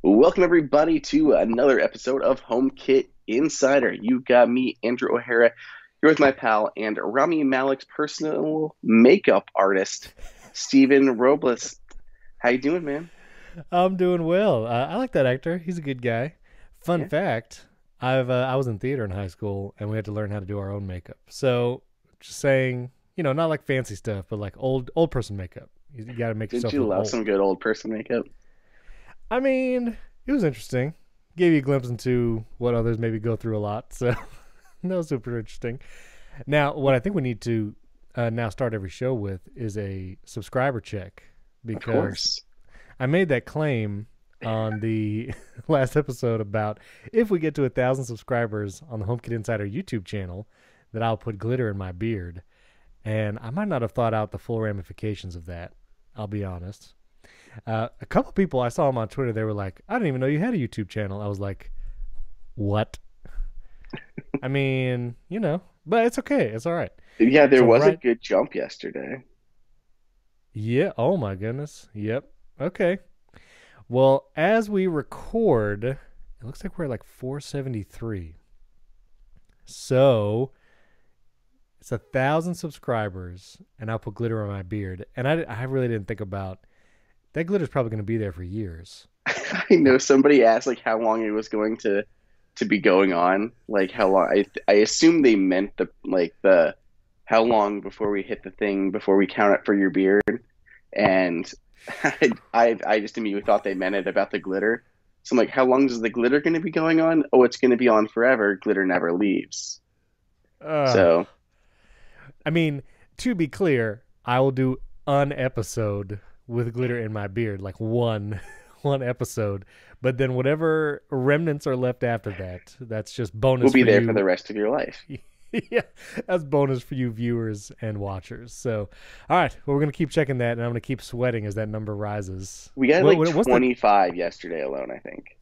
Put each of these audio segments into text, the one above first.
Welcome everybody to another episode of HomeKit Insider. You got me, Andrew O'Hara, here with my pal and Rami Malek's personal makeup artist, Steven Robles. How you doing, man? I'm doing well. I like that actor. He's a good guy. Fun Yeah, fact: I was in theater in high school, and we had to learn how to do our own makeup. So, just saying, not like fancy stuff, but like old person makeup. You got to make didn't yourself you look love old. some good old person makeup? I mean, it was interesting. Gave you a glimpse into what others maybe go through a lot. So that was super interesting. Now, what I think we need to now start every show with is a subscriber check Of because course. I made that claim on the last episode about if we get to 1,000 subscribers on the HomeKit Insider YouTube channel, that I'll put glitter in my beard. And I might not have thought out the full ramifications of that. I'll be honest. A couple people I saw them on Twitter, they were like, I didn't even know you had a YouTube channel. I was like, what? I mean, but it's okay. It's all right. Yeah, there So, was a right. good jump yesterday. Yeah. Oh, my goodness. Yep. Okay. Well, as we record, it looks like we're at like 473. So it's 1,000 subscribers, and I'll put glitter on my beard. And I really didn't think about that. Glitter's probably going to be there for years. I know somebody asked like how long it was going to be going on, like how long. I assume they meant the how long before we hit the thing before we count it for your beard. And I just immediately thought they meant it about the glitter. So I'm like, how long is the glitter going to be going on? Oh, it's going to be on forever. Glitter never leaves. Uh, So I mean, to be clear, I will do an episode with glitter in my beard, like one one episode. But then whatever remnants are left after that, that's just we'll bonus be for there for the you. rest of your life. Yeah, that's bonus for you viewers and watchers. So, all right, well, we're gonna keep checking that, and I'm gonna keep sweating as that number rises. We got like What's the? 25 yesterday alone, I think.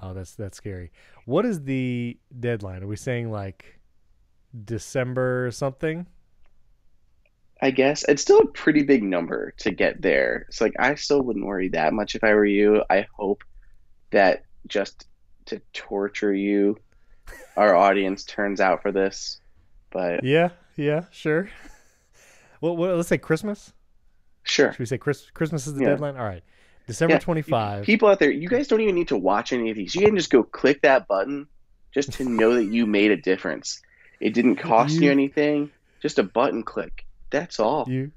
Oh, that's scary. What is the deadline? Are we saying like December something? I guess it's still a pretty big number to get there. So like I still wouldn't worry that much if I were you. I hope that just to torture you, our audience turns out for this. But Yeah, yeah, sure. Well, let's say Christmas. sure. Should we say Christmas is the Yeah. deadline? All right, December Yeah. 25. People out there, you guys don't even need to watch any of these. You can just go click that button just to know that you made a difference. It didn't cost you You anything, just a button click. That's all. you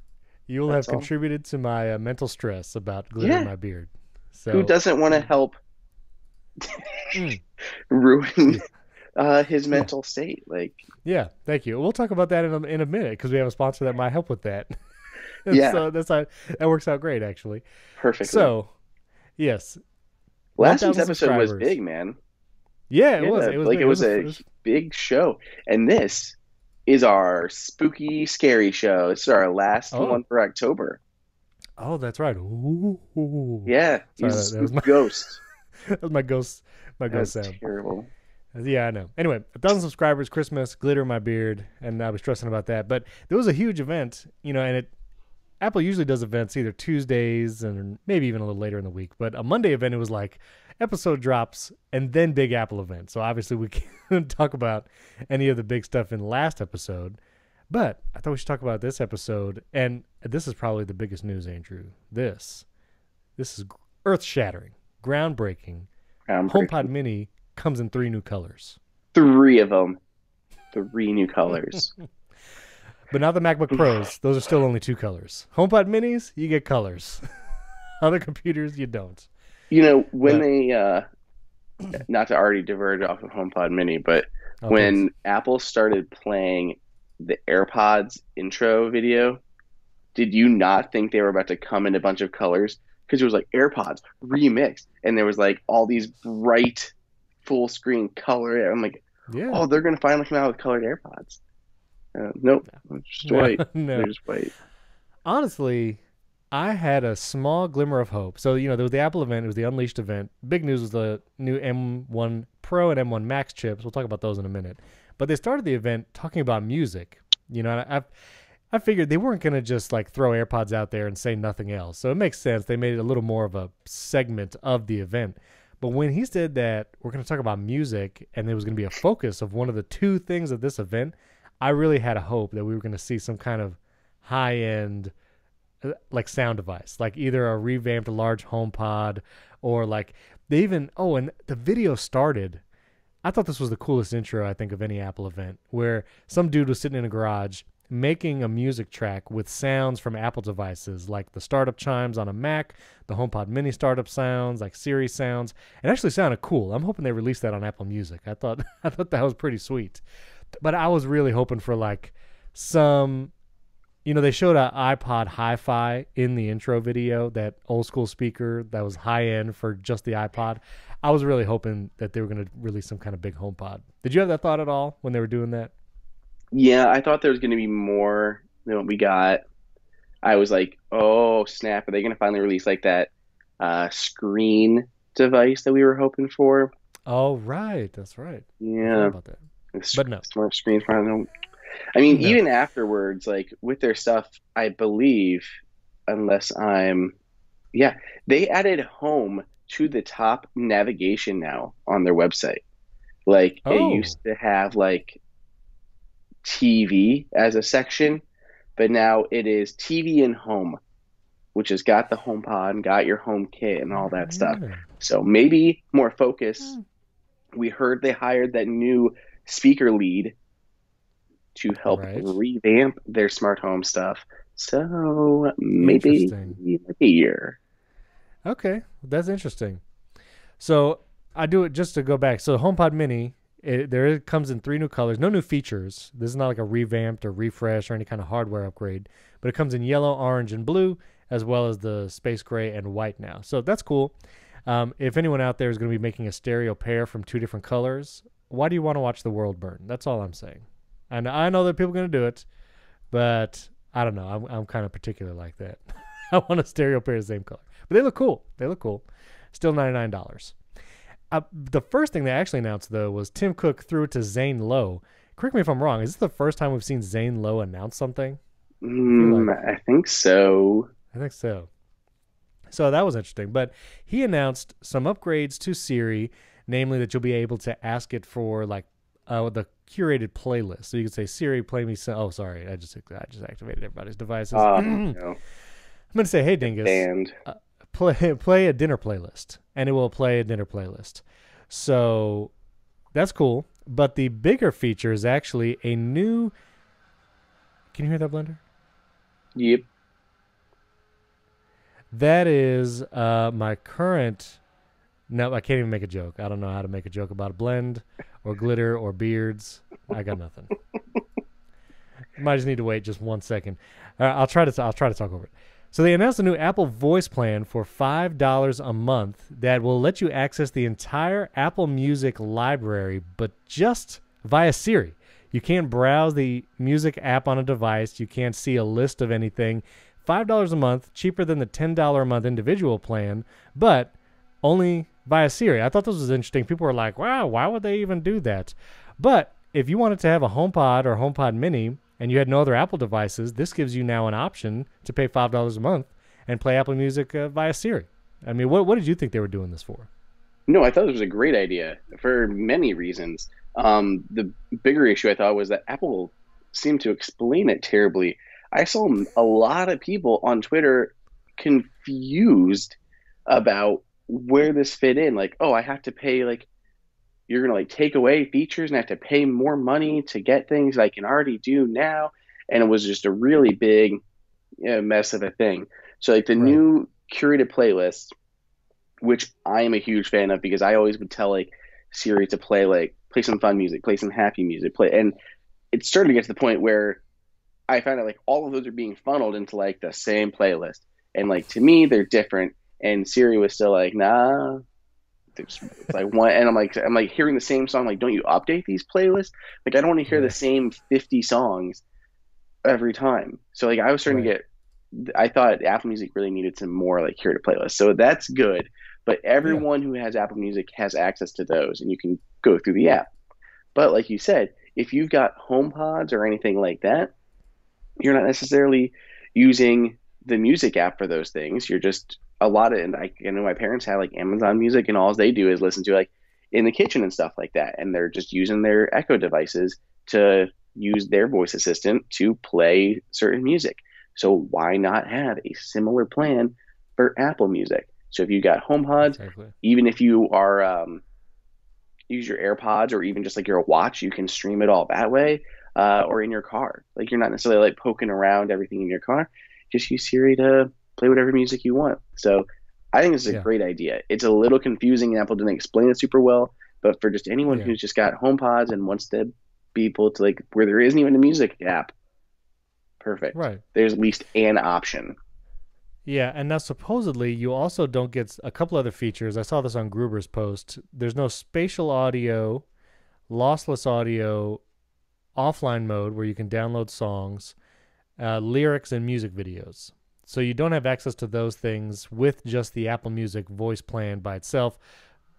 you will have That's all. contributed to my mental stress about glitter in Yeah. my beard. Who So, doesn't want to help mm, ruin yeah, his yeah. mental state? Like, Yeah, thank you. We'll talk about that in a minute because we have a sponsor that might help with that. yeah, So that works out great actually. perfectly. So yes, Last week's 1,000 episode was subscribers. big, man. Yeah, it was. Yeah, It was like big. it was a big show. And this is our spooky, scary show. This is our last Oh, one for October. oh, that's right. Ooh. Yeah, Sorry, he's a that was spooky my ghost. that was my ghost That's sound. terrible. Yeah, I know. Anyway, 1,000 subscribers, Christmas, glitter in my beard, and I was stressing about that. But there was a huge event, and Apple usually does events either Tuesdays and maybe even a little later in the week. But a Monday event, it was like episode drops and then Big Apple event. So obviously we can't talk about any of the big stuff in the last episode. But I thought we should talk about this episode, and this is probably the biggest news, Andrew. This is earth shattering, groundbreaking. HomePod Groundbreaking. Mini comes in 3 new colors. Three of them, three new colors. But not the MacBook Pros. Those are still only 2 colors. HomePod Minis, you get colors. Other computers, you don't. When But they not to already diverge off of HomePod Mini, but oh, please. when Apple started playing the AirPods intro video, did you not think they were about to come in a bunch of colors? Because it was like AirPods remixed, and there was like all these bright full screen color. I'm like, Yeah. oh, they're gonna finally come out with colored AirPods. Nope, it's just No, white. They're no. just white. Honestly, I had a small glimmer of hope. So, there was the Apple event, it was the Unleashed event. Big news was the new M1 Pro and M1 Max chips. We'll talk about those in a minute. But they started the event talking about music. And I've I figured they weren't gonna just like throw AirPods out there and say nothing else. So it makes sense. They made it a little more of a segment of the event. But when he said that we're gonna talk about music and there was gonna be a focus of one of the two things of this event, I really had a hope that we were gonna see some kind of high end like sound device, like either a revamped large HomePod or like they even and the video started. I thought this was the coolest intro I think of any Apple event, where some dude was sitting in a garage making a music track with sounds from Apple devices, like the startup chimes on a Mac, the HomePod Mini startup sounds, like Siri sounds. It actually sounded cool. I'm hoping they release that on Apple Music. I thought that was pretty sweet. But I was really hoping for like some, they showed an iPod Hi-Fi in the intro video, that old school speaker that was high end for just the iPod. I was really hoping that they were going to release some kind of big HomePod. Did you have that thought at all when they were doing that? Yeah, I thought there was going to be more than what we got. I was like, oh snap, are they going to finally release like that screen device that we were hoping for? Oh, right. That's right. I forgot Yeah, about that. But no. smart screen. I mean, No. even afterwards, like with their stuff, I believe, unless yeah, they added home to the top navigation now on their website. Like it Oh, used to have like TV as a section, but now it is TV and home, which has got the HomePod and got your HomeKit and all that stuff. yeah. So maybe more focus. Hmm. We heard they hired that new speaker lead to help Right. revamp their smart home stuff. So maybe Interesting. like a year. Okay. That's interesting. So I do it just to go back. So HomePod Mini, it comes in 3 new colors, no new features. This is not like a revamped or refresh or any kind of hardware upgrade, but it comes in yellow, orange, and blue, as well as the space gray and white now. So that's cool. If anyone out there is going to be making a stereo pair from 2 different colors, why do you want to watch the world burn? That's all I'm saying. And I know that people are going to do it, but I don't know. I'm kind of particular like that. I want a stereo pair of the same color, but they look cool. They look cool. Still $99. The first thing they actually announced, though, was Tim Cook threw it to Zane Lowe. Correct me if I'm wrong. Is this the first time we've seen Zane Lowe announce something? I feel like I think so. I think so. So that was interesting. But he announced some upgrades to Siri, namely that you'll be able to ask it for like the curated playlist. So you can say, Siri, play me some. Oh, sorry, I just activated everybody's devices. I'm No, gonna say, hey, Dingus, band. play a dinner playlist, and it will play a dinner playlist. So that's cool. But the bigger feature is actually a new. Can you hear that blender? Yep. That is my current. No, I can't even make a joke. I don't know how to make a joke about a blend or glitter or beards. I got nothing. Might just need to wait just 1 second. I'll try to talk over it. So they announced a new Apple Voice plan for $5 a month that will let you access the entire Apple Music library, but just via Siri. You can't browse the music app on a device. You can't see a list of anything. $5 a month, cheaper than the $10 a month individual plan, but only via Siri. I thought this was interesting. People were like, wow, why would they even do that? But if you wanted to have a HomePod or HomePod Mini and you had no other Apple devices, this gives you now an option to pay $5 a month and play Apple Music via Siri. I mean, what did you think they were doing this for? No, I thought it was a great idea for many reasons. The bigger issue I thought was that Apple seemed to explain it terribly. I saw a lot of people on Twitter confused about where this fit in. Like, oh, I have to pay, like, you're gonna like take away features and I have to pay more money to get things I can already do now. And it was just a really big mess of a thing. So like the Right. new curated playlist, which I am a huge fan of because I always would tell like Siri to play some fun music, play some happy music, play, and it started to get to the point where I found out like all of those are being funneled into like the same playlist, and like to me they're different. And Siri was still like, nah, it's like one, and I'm like hearing the same song. Like, don't you update these playlists? Like, I don't want to hear the Right. same 50 songs every time. So like I was starting to Right. get. I thought Apple Music really needed some more like curated playlists. So that's good. But Yeah. everyone who has Apple Music has access to those, and you can go through the app. But like you said, if you've got HomePods or anything like that, You're not necessarily using the music app for those things. You're just a lot of, and I know my parents have like Amazon Music, and all they do is listen to like in the kitchen and stuff like that. And they're just using their Echo devices to use their voice assistant to play certain music. So why not have a similar plan for Apple Music? So if you got HomePods, Exactly. even if you are use your AirPods or even just like your watch, you can stream it all that way, or in your car. Like you're not necessarily like poking around everything in your car. Just use Siri to play whatever music you want. So I think this is a Yeah. great idea. It's a little confusing, and Apple didn't explain it super well, but for just anyone Yeah. who's just got HomePods and wants to be able to like where there isn't even a music app, perfect. Right. There's at least an option. Yeah, and now supposedly you also don't get a couple other features. I saw this on Gruber's post. There's no spatial audio, lossless audio, offline mode where you can download songs, lyrics, and music videos. So you don't have access to those things with just the Apple Music voice plan by itself.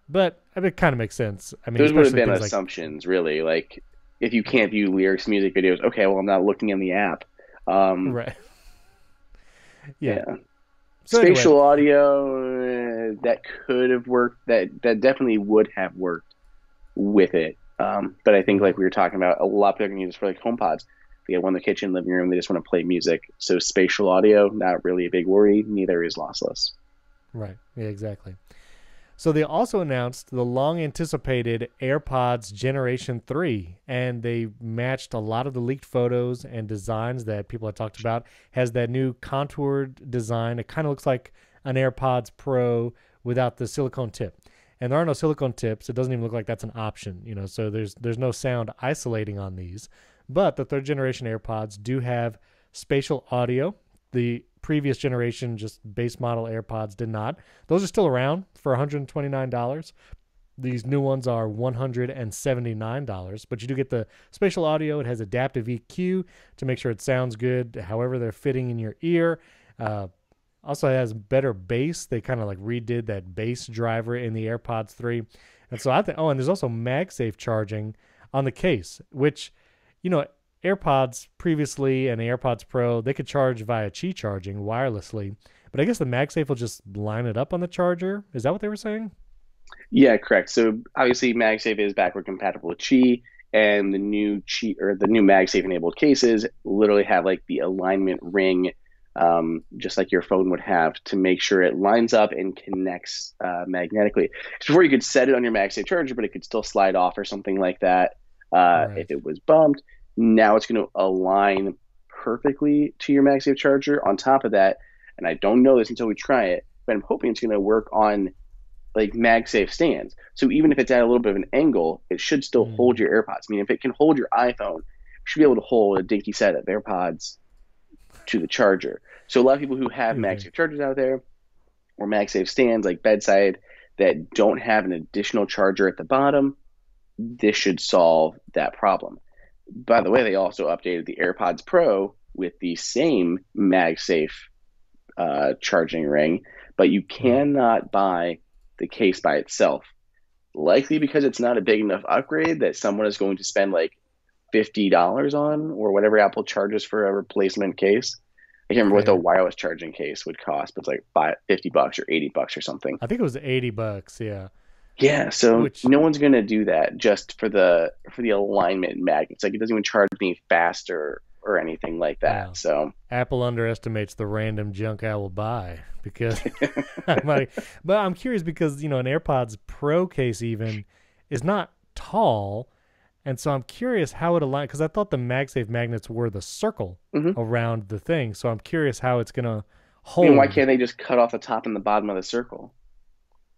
But I mean, it kind of makes sense. I mean, Those would have especially been things like assumptions, really. Like if you can't view lyrics, music videos, okay, well I'm not looking in the app. Um, right. Yeah. yeah. So anyway, Spatial audio, that could have worked. That definitely would have worked with it. But I think like right. we were talking about, a lot of people are going to use this for like HomePods. They get one in the kitchen, living room. They just want to play music. So spatial audio, not really a big worry. Neither is lossless. Right. Yeah, exactly. So they also announced the long anticipated AirPods Generation 3, and they matched a lot of the leaked photos and designs that people had talked about. Has that new contoured design. It kind of looks like an AirPods Pro without the silicone tip. And there are no silicone tips. It doesn't even look like that's an option, so there's no sound isolating on these. But the third generation AirPods do have spatial audio. The previous generation, just base model AirPods, did not. Those are still around for $129. These new ones are $179, but you do get the spatial audio. It has adaptive EQ to make sure it sounds good, however they're fitting in your ear. Uh, Also has better bass. They kind of like redid that bass driver in the AirPods 3. And so I think, oh, and there's also MagSafe charging on the case, which, you know, AirPods previously and the AirPods Pro, they could charge via Qi charging wirelessly. But I guess the MagSafe will just line it up on the charger. Is that what they were saying? Yeah, correct. So obviously MagSafe is backward compatible with Qi, and the new Qi or the new MagSafe enabled cases literally have like the alignment ring, just like your phone would have, to make sure it lines up and connects magnetically. 'Cause before you could set it on your MagSafe charger, but it could still slide off or something like that if Right. it was bumped. Now it's going to align perfectly to your MagSafe charger. On top of that, and I don't know this until we try it, but I'm hoping it's going to work on like MagSafe stands. So even if it's at a little bit of an angle, it should still hold Mm, your AirPods. I mean, if it can hold your iPhone, it should be able to hold a dinky set of AirPods to the charger. So a lot of people who have you would think. MagSafe chargers out there or MagSafe stands like bedside that don't have an additional charger at the bottom, this should solve that problem. By the way, they also updated the AirPods Pro with the same MagSafe charging ring, but you Right. cannot buy the case by itself. Likely because it's not a big enough upgrade that someone is going to spend like $50 on, or whatever Apple charges for a replacement case. I can't remember what the Fair. wireless charging case would cost, but it's like $50 or $80 or something. I think it was $80. Yeah. Yeah, so Which, no one's gonna do that just for the alignment magnets. Like it doesn't even charge me faster or anything like that. well, So Apple underestimates the random junk I will buy because I might. But I'm curious because an AirPods Pro case even is not tall, and so I'm curious how it aligns because I thought the MagSafe magnets were the circle mhm. around the thing. So I'm curious how it's gonna I mean, why hold. can't they just cut off the top and the bottom of the circle?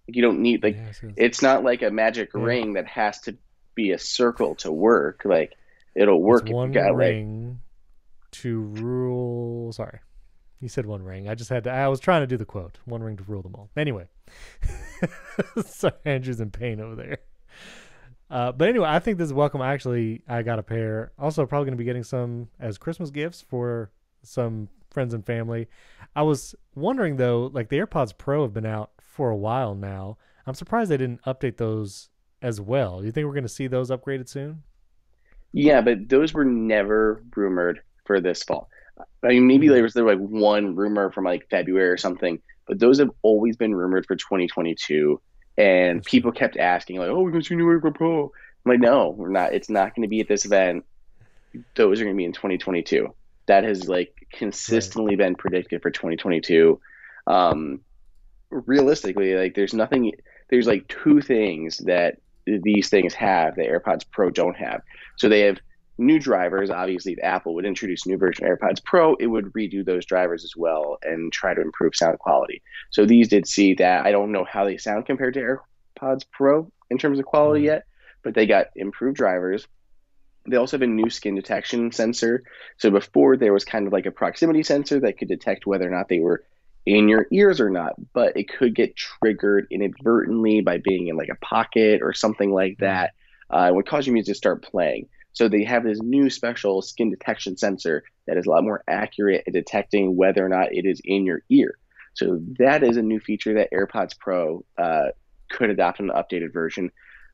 Like you don't need like Yeah, so it's not like a magic yeah, ring that has to be a circle to work. Like it'll it's work if you one got like ring to rule. Sorry, you said one ring. I just had to. I was trying to do the quote. One ring to rule them all. Anyway, so Andrew's in pain over there. But anyway, I think this is welcome. I got a pair. Also, probably going to be getting some as Christmas gifts for some friends and family. I was wondering though, like the AirPods Pro have been out for a while now. I'm surprised they didn't update those as well. Do you think we're going to see those upgraded soon? yeah, but those were never rumored for this fall. I mean, maybe Hmm. there was like one rumor from like February or something, but those have always been rumored for 2022. And That's true. people kept asking, like, "Oh, we're going to see new AirPod Pro." I'm like, "No, we're not. It's not going to be at this event. Those are going to be in 2022." That has like Right. consistently been predicted for 2022. Um, Realistically, like, there's nothing. There's like two things that these things have that AirPods Pro don't have. So they have new drivers. Obviously, if Apple would introduce a new version of AirPods Pro, it would redo those drivers as well and try to improve sound quality. So these did see that. I don't know how they sound compared to AirPods Pro in terms of quality Right. yet, but they got improved drivers. They also have a new skin detection sensor. So before there was kind of like a proximity sensor that could detect whether or not they were in your ears or not, but it could get triggered inadvertently by being in like a pocket or something like Mm. that. It would cause your music to start playing. So they have this new special skin detection sensor that is a lot more accurate at detecting whether or not it is in your ear. So that is a new feature that AirPods Pro could adopt in an updated version.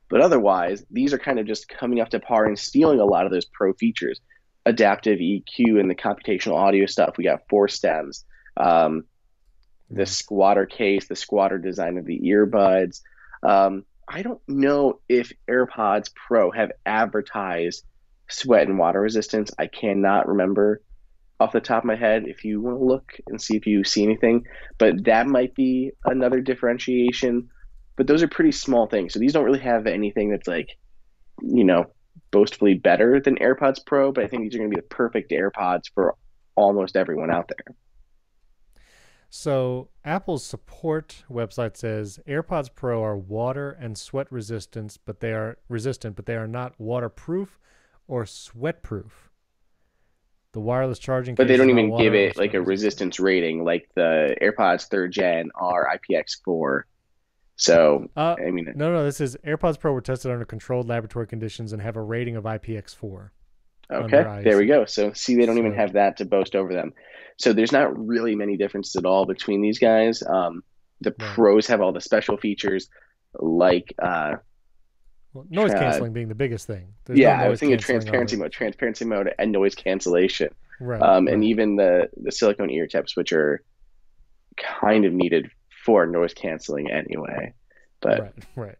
But otherwise, these are kind of just coming up to par and stealing a lot of those pro features. Adaptive EQ and the computational audio stuff. We got four stems, um, the Right. squatter case, the squatter design of the earbuds. I don't know if AirPods Pro have advertised sweat and water resistance. I cannot remember off the top of my head if you want to look and see if you see anything, but that might be another differentiation. But those are pretty small things. So these don't really have anything that's like, you know, boastfully better than AirPods Pro, but I think these are going to be the perfect AirPods for almost everyone out there. So Apple's support website says AirPods Pro are water and sweat resistant, but they are not waterproof or sweat proof. The wireless charging But they case is don't not even give water or it like sweat a resistant. resistance rating like the AirPods third gen are IPX4. So, Uh, I mean, no, no. This is AirPods Pro were tested under controlled laboratory conditions and have a rating of IPX4 on their okay, there we IEC. go. So, see, they don't even So, have that to boast over them. So, there's not really many differences at all between these guys. The right. pros have all the special features like Well, noise tra- canceling being the biggest thing. There's no yeah, I was noise thinking canceling on the. transparency mode, and noise cancellation, Right, and right, even the silicone ear tips, which are kind of needed for noise canceling anyway. But right, right.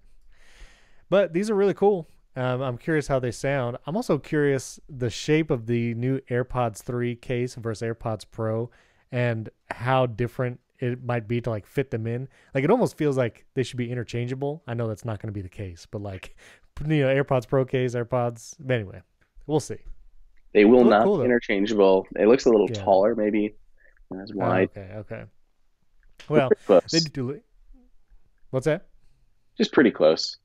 But these are really cool. I'm curious how they sound. I'm also curious the shape of the new AirPods 3 case versus AirPods Pro and how different it might be to like fit them in. Like it almost feels like they should be interchangeable. I know that's not going to be the case, but like AirPods Pro case, AirPods. But anyway, we'll see. they will They look not cool be though. interchangeable. It looks a little Yeah. taller, maybe not as Oh, wide. okay, okay. But Well, pretty they close. do. What's that? Just pretty close.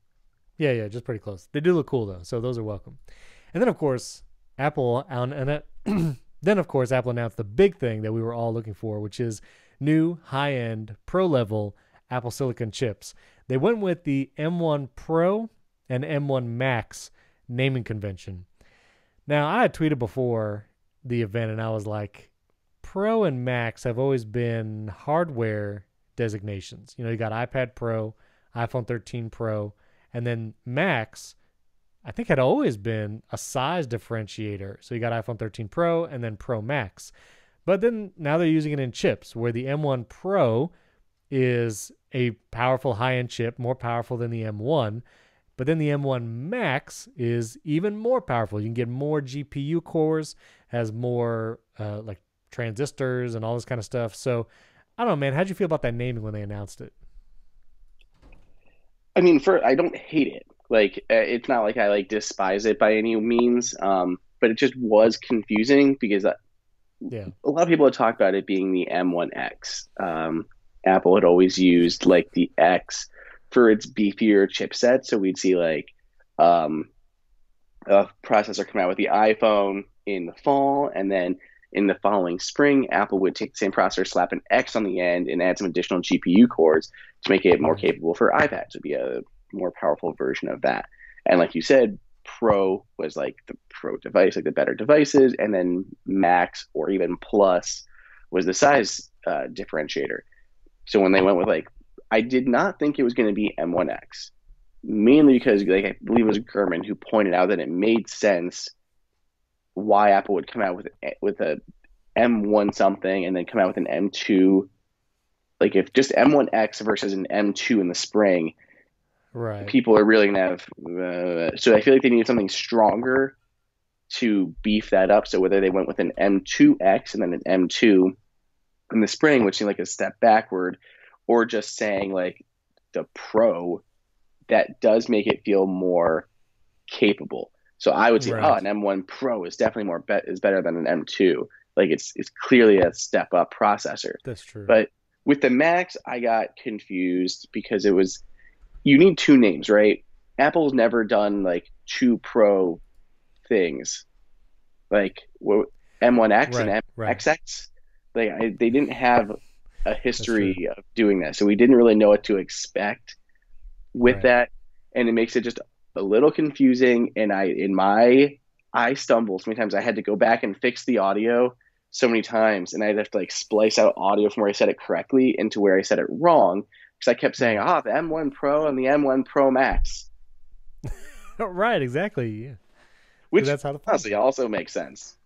Yeah, yeah, just pretty close. They do look cool though, so those are welcome. And then of course, Apple and it, then of course Apple announced the big thing that we were all looking for, which is new high-end pro level Apple Silicon chips. They went with the M1 Pro and M1 Max naming convention. Now, I had tweeted before the event and I was like, Pro and Max have always been hardware designations. You got iPad Pro, iPhone 13 Pro, and then Max, I think had always been a size differentiator. So you got iPhone 13 Pro and then Pro Max. But then now they're using it in chips where the M1 Pro is a powerful high end chip, more powerful than the M1. But then the M1 Max is even more powerful. You can get more GPU cores, has more like transistors and all this kind of stuff. So I don't know, man. How'd you feel about that naming when they announced it? I mean, for I don't hate it. Like, it's not like I like despise it by any means. But it just was confusing because Yeah. a lot of people had talked about it being the M1X. Apple had always used like the X for its beefier chipset, so we'd see like um, a processor come out with the iPhone in the fall, and then in the following spring, Apple would take the same processor, slap an X on the end, and add some additional GPU cores to make it more Right. capable for iPads. To be a more powerful version of that. And like you said, Pro was like the Pro device, like the better devices, and then Max or even Plus was the size differentiator. So when they went with like, I did not think it was going to be M1X, mainly because like I believe it was Gurman who pointed out that it made sense why Apple would come out with a M1 something and then come out with an M2, like if just M1X versus an M2 in the spring, Right. people are really gonna have. So I feel like they need something stronger to beef that up. So whether they went with an M2X and then an M2 in the spring, which seemed like a step backward, or just saying like the Pro, that does make it feel more capable. So I would say, oh, Right. an M1 Pro is definitely is better than an M2. Like it's clearly a step up processor. That's true. But with the Max, I got confused because it was you need two names, right? Apple's never done like two Pro things, like M1X and Right. Right. MXX. They didn't have a That's true. history of doing that, so we didn't really know what to expect with Right. that, and it makes it just a little confusing. And I stumble so many times. I had to go back and fix the audio so many times, and I'd have to like splice out audio from where I said it correctly into where I said it wrong because I kept saying, Right. the M1 Pro and the M1 Pro Max, Right. Exactly. Yeah. Because which that's how the phones honestly are. also makes sense.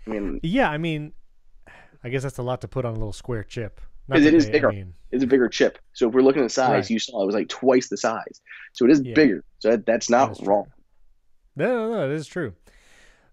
I mean, Yeah. I mean, I guess that's a lot to put on a little square chip. Not because it that is they. I bigger. mean, It's a bigger chip. So if we're looking at the size, right. you saw it was like twice the size. So it is Yeah. bigger. So that's That not is true. wrong. No, no, no, it is true.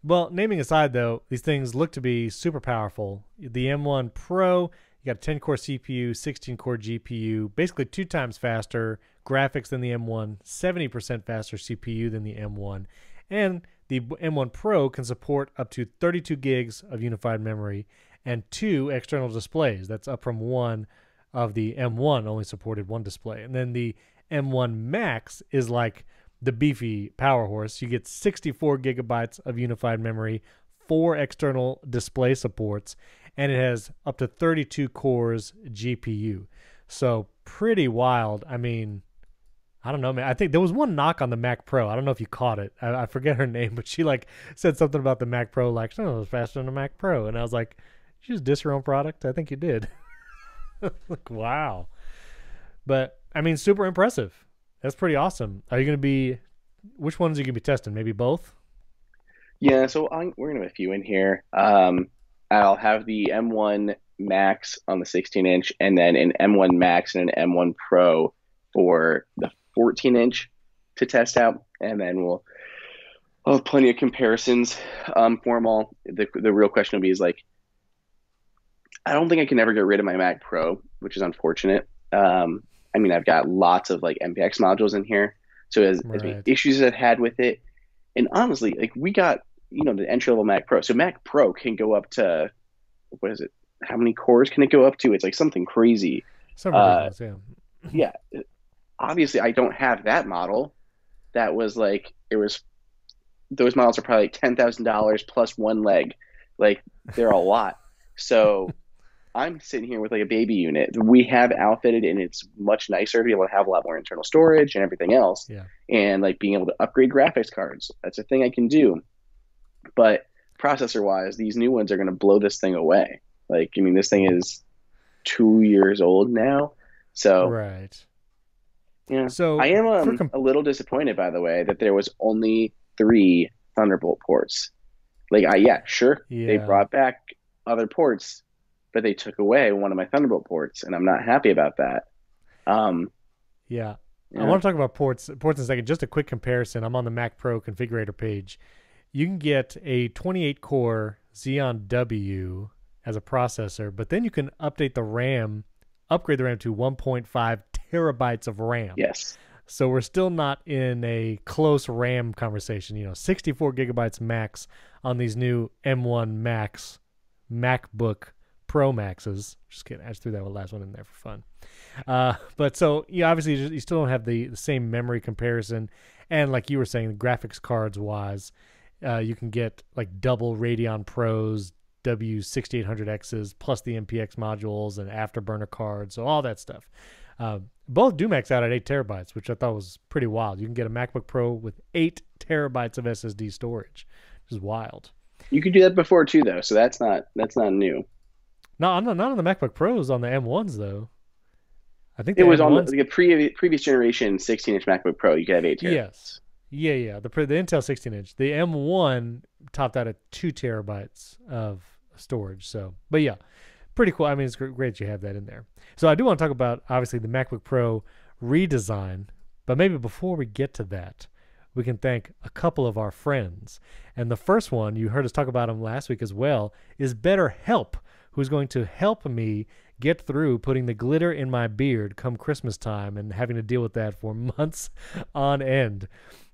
Well, naming aside, though, these things look to be super powerful. The M1 Pro, you got a 10-core CPU, 16-core GPU, basically 2 times faster graphics than the M1, 70% faster CPU than the M1, and the M1 Pro can support up to 32 gigs of unified memory and 2 external displays. That's up from one of the M1 only supported one display. And then the M1 Max is like the beefy power horse. You get 64 gigabytes of unified memory, 4 external display supports, and it has up to 32 cores GPU. So pretty wild. I mean, I don't know, man. I think there was one knock on the Mac Pro. I don't know if you caught it. I forget her name, but she like said something about the Mac Pro, like, "Oh, it was faster than the Mac Pro," and I was like, "You just diss your own product." I think you did. Like, wow. But I mean, super impressive. That's pretty awesome. Are you going to be? Which ones are you going to be testing? Maybe both. Yeah, so we're gonna have a few in here. I'll have the M1 Max on the 16-inch, and then an M1 Max and an M1 Pro for the 14-inch to test out, and then I'll have plenty of comparisons for them all. The real question will be is like, I don't think I can ever get rid of my Mac Pro, which is unfortunate. I mean, I've got lots of like MPX modules in here, so as many Right. issues as I've had with it, and honestly, like we got the entry level Mac Pro. So Mac Pro can go up to what is it? How many cores can it go up to? It's like something crazy. So Uh, ridiculous. Yeah. yeah. Obviously, I don't have that model. That was like it was. Those models are probably like $10,000 plus one leg. Like they're a lot. So I'm sitting here with like a baby unit. We have outfitted and it's much nicer to be able to have a lot more internal storage and everything else. Yeah. And like being able to upgrade graphics cards. That's a thing I can do. But processor wise, these new ones are going to blow this thing away. Like, I mean, this thing is 2 years old now. So, Right. yeah, I So am for a little disappointed, by the way, that there was only three Thunderbolt ports. Like, yeah, sure, they yeah. brought back other ports, but they took away one of my Thunderbolt ports, and I'm not happy about that. Um, Yeah. I yeah, want to talk about ports in a second. Just a quick comparison. I'm on the Mac Pro configurator page. You can get a 28 core Xeon W as a processor, but then you can update the RAM, upgrade the RAM to 1.5 terabytes of RAM. yes, So we're still not in a close RAM conversation. 64 gigabytes max on these new M1 Max MacBook Pro Maxes. Just kidding. I just threw that last one in there for fun. But so obviously you still don't have the same memory comparison, and like you were saying, graphics cards wise, you can get like double Radeon Pros, W6800Xs plus the MPX modules and afterburner cards, so all that stuff. Both do max out at 8 terabytes, which I thought was pretty wild. You can get a MacBook Pro with 8 terabytes of SSD storage, which is wild. you could do that before too, though. So that's not new. No, I'm not on the MacBook Pros on the M1s though. I think It the was on M1s. the previous generation 16-inch MacBook Pro. You could have 8 terabytes. Yes. Yeah, yeah. The Intel 16-inch. The M1 topped out at 2 terabytes of storage. So, but yeah, pretty cool. I mean, it's great you have that in there. So I do want to talk about, obviously, the MacBook Pro redesign, but maybe before we get to that, we can thank a couple of our friends. And the first one, you heard us talk about him last week as well, is BetterHelp, who's going to help me get through putting the glitter in my beard come Christmas time and having to deal with that for months on end.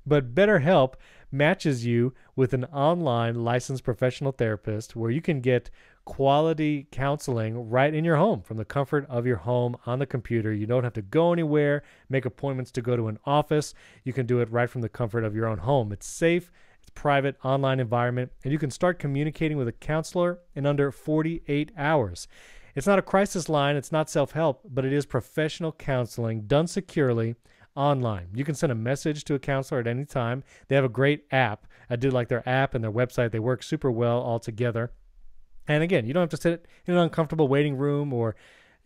But BetterHelp matches you with an online licensed professional therapist where you can get quality counseling right in your home from the comfort of your home on the computer. You don't have to go anywhere, make appointments to go to an office. You can do it right from the comfort of your own home. It's safe, it's private, online environment, and you can start communicating with a counselor in under 48 hours. It's not a crisis line, it's not self-help, but it is professional counseling done securely online. You can send a message to a counselor at any time. They have a great app. I did like their app and their website. They work super well all together. And again, you don't have to sit in an uncomfortable waiting room or,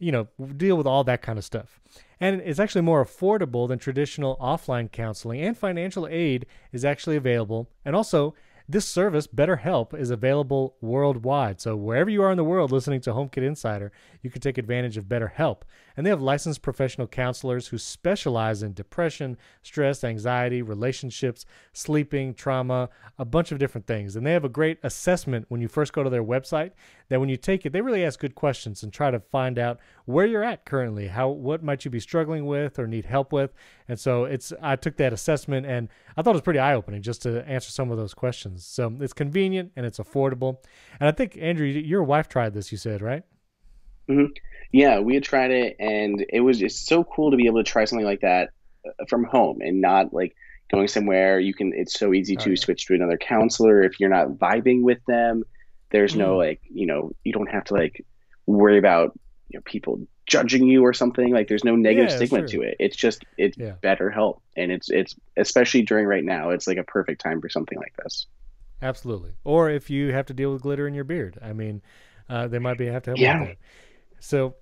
deal with all that kind of stuff. And it's actually more affordable than traditional offline counseling, and financial aid is actually available. And also, this service, BetterHelp, is available worldwide. So wherever you are in the world listening to HomeKit Insider, you can take advantage of BetterHelp. And they have licensed professional counselors who specialize in depression, stress, anxiety, relationships, sleeping, trauma, a bunch of different things. And they have a great assessment when you first go to their website that when you take it, they really ask good questions and try to find out where you're at currently, what might you be struggling with or need help with. And so I took that assessment and I thought it was pretty eye-opening just to answer some of those questions. So it's convenient and it's affordable. And I think, Andrew, your wife tried this, you said, right? Mm-hmm. Yeah, we had tried it, and it's so cool to be able to try something like that from home and not like going somewhere. It's so easy to switch to another counselor if you're not vibing with them. There's no you don't have to like worry about people judging you or something. Like there's no negative stigma to it. It's BetterHelp, and it's especially during right now, it's like a perfect time for something like this. Absolutely. Or if you have to deal with glitter in your beard, I mean, they might have to help with that. So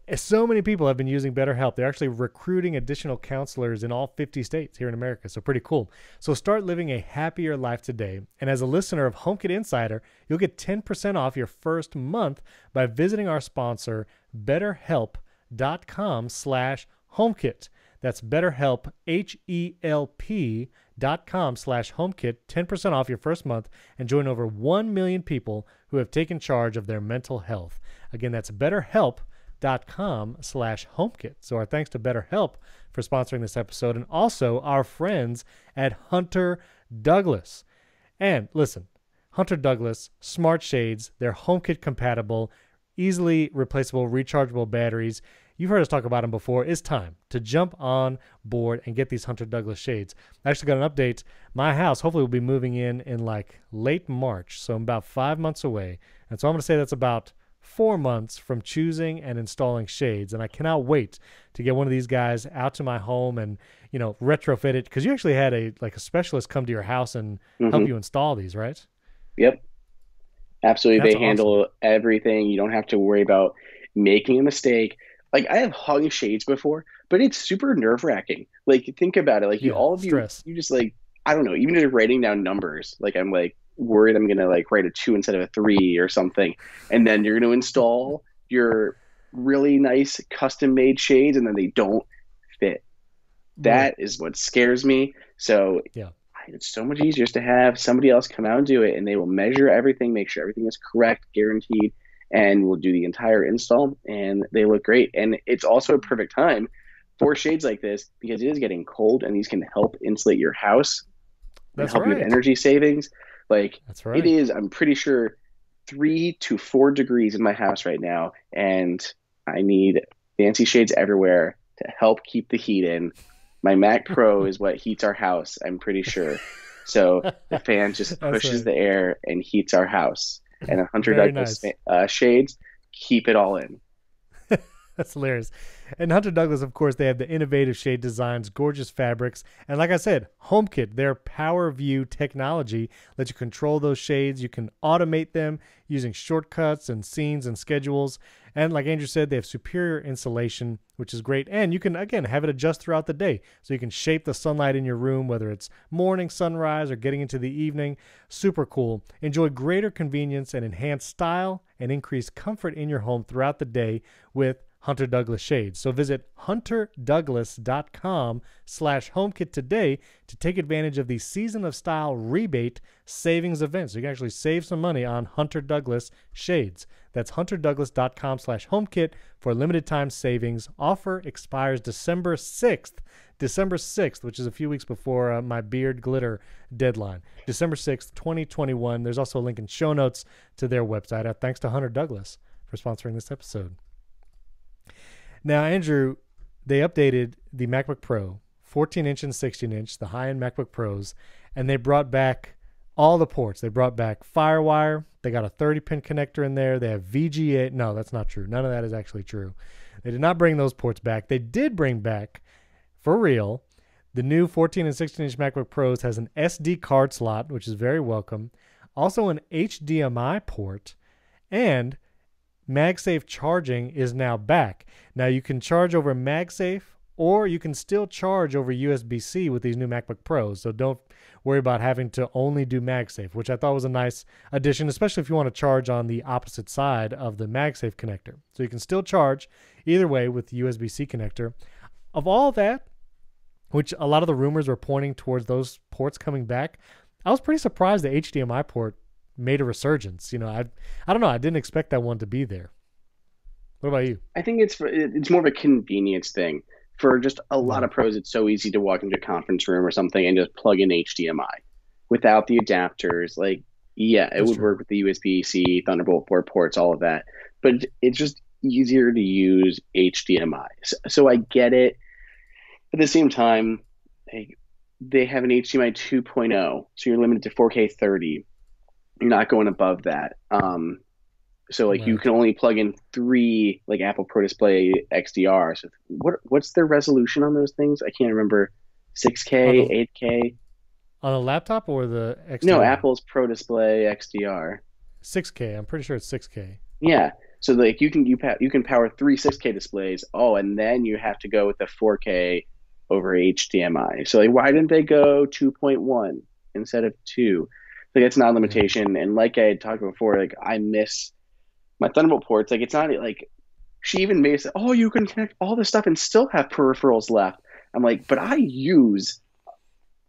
many people have been using BetterHelp. They're actually recruiting additional counselors in all 50 states here in America. So pretty cool. So start living a happier life today. And as a listener of HomeKit Insider, you'll get 10% off your first month by visiting our sponsor, BetterHelp.com/HomeKit. That's BetterHelp, HELP.com/HomeKit, 10% off your first month, and join over 1 million people who have taken charge of their mental health. Again, that's BetterHelp.com/HomeKit. So our thanks to BetterHelp for sponsoring this episode, and also our friends at Hunter Douglas. And listen, Hunter Douglas smart shades, they're HomeKit compatible, easily replaceable rechargeable batteries. You've heard us talk about them before. It's time to jump on board and get these Hunter Douglas shades. I actually got an update. My house hopefully will be moving in like late March, so I'm about 5 months away. And so I'm going to say that's about 4 months from choosing and installing shades. And I cannot wait to get one of these guys out to my home and, retrofit it. Because you actually had a specialist come to your house and help you install these, right? Yep. Absolutely. That's they handle everything. You don't have to worry about making a mistake. Like I have hung shades before, but it's super nerve wracking. Like think about it. Like stress. you just like, I don't know, even just writing down numbers. Like I'm like worried I'm going to like write a 2 instead of a 3 or something. And then you're going to install your really nice custom made shades and then they don't fit. That is what scares me. So it's so much easier just to have somebody else come out and do it, and they will measure everything, make sure everything is correct, guaranteed, and we'll do the entire install, and they look great. And it's also a perfect time for shades like this because it is getting cold, and these can help insulate your house and help you with energy savings. Like it is, I'm pretty sure 3 to 4 degrees in my house right now, and I need fancy shades everywhere to help keep the heat in. My Mac Pro is what heats our house, I'm pretty sure. So the fan just pushes the air and heats our house. And 100 Douglas shades keep it all in. That's hilarious. And Hunter Douglas, of course, they have the innovative shade designs, gorgeous fabrics, and like I said, HomeKit, their PowerView technology lets you control those shades. You can automate them using shortcuts and scenes and schedules. And like Andrew said, they have superior insulation, which is great. And you can, again, have it adjust throughout the day. So you can shape the sunlight in your room, whether it's morning, sunrise, or getting into the evening. Super cool. Enjoy greater convenience and enhanced style and increase comfort in your home throughout the day with Hunter Douglas shades. So visit hunterdouglas.com/HomeKit today to take advantage of the Season of Style rebate savings event. So you can actually save some money on Hunter Douglas shades. That's hunterdouglas.com/HomeKit for limited time savings. Offer expires December 6th. December 6th, which is a few weeks before my beard glitter deadline. December 6th, 2021. There's also a link in show notes to their website. Thanks to Hunter Douglas for sponsoring this episode. Now, Andrew, they updated the MacBook Pro, 14-inch and 16-inch, the high-end MacBook Pros, and they brought back all the ports. They brought back FireWire. They got a 30-pin connector in there. They have VGA. No, that's not true. None of that is actually true. They did not bring those ports back. They did bring back, for real, the new 14 and 16-inch MacBook Pros has an SD card slot, which is very welcome, also an HDMI port, and MagSafe charging is now back. Now, you can charge over MagSafe, or you can still charge over USB-C with these new MacBook Pros. So don't worry about having to only do MagSafe, which I thought was a nice addition, especially if you want to charge on the opposite side of the MagSafe connector. So you can still charge either way with the USB-C connector. Of all that, which a lot of the rumors were pointing towards those ports coming back, I was pretty surprised the HDMI port made a resurgence. I don't know. I didn't expect that one to be there. What about you? I think it's more of a convenience thing. For just a lot of pros, it's so easy to walk into a conference room or something and just plug in HDMI without the adapters. Like, yeah, it would work with the USB-C, Thunderbolt 4 ports, all of that. But it's just easier to use HDMI. So I get it. At the same time, they have an HDMI 2.0, so you're limited to 4K 30. You're not going above that. So you can only plug in 3 like Apple Pro Display XDR. So what's their resolution on those things? I can't remember. 6K, 8K. On a laptop or the XDR? No, Apple's Pro Display XDR. 6K. I'm pretty sure it's 6K. Yeah. So you can power 3 6K displays. Oh, and then you have to go with the 4K over HDMI. So why didn't they go 2.1 instead of 2? It's not a limitation. And like I had talked before, I miss my Thunderbolt ports. It's not she even made it say, oh, you can connect all this stuff and still have peripherals left. I'm like, but I use,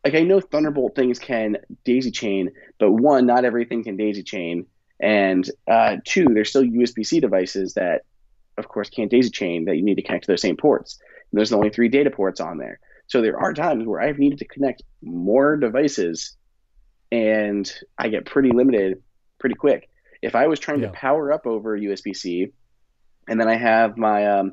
I know Thunderbolt things can daisy chain, but 1, not everything can daisy chain. And 2, there's still USB-C devices that, of course, can't daisy chain that you need to connect to those same ports. And there's only 3 data ports on there. So there are times where I've needed to connect more devices and I get pretty limited pretty quick. If I was trying to power up over USB-C, and then I have my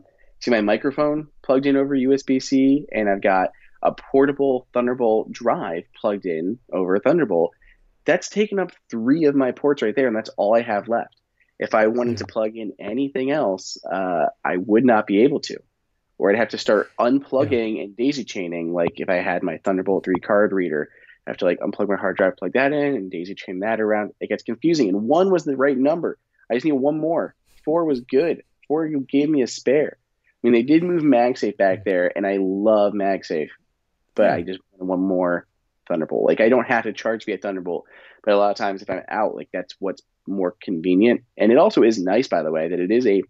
my microphone plugged in over USB-C, and I've got a portable Thunderbolt drive plugged in over Thunderbolt, that's taken up 3 of my ports right there, and that's all I have left. If I wanted to plug in anything else, I would not be able to, or I'd have to start unplugging and daisy chaining. Like if I had my Thunderbolt 3 card reader, I have to unplug my hard drive, plug that in, and daisy chain that around. It gets confusing. And 1 was the right number. I just need 1 more. 4 was good. 4 gave me a spare. I mean, they did move MagSafe back there, and I love MagSafe, but I just want 1 more Thunderbolt. I don't have to charge via Thunderbolt, but a lot of times if I'm out, that's what's more convenient. And it also is nice, by the way, that it is a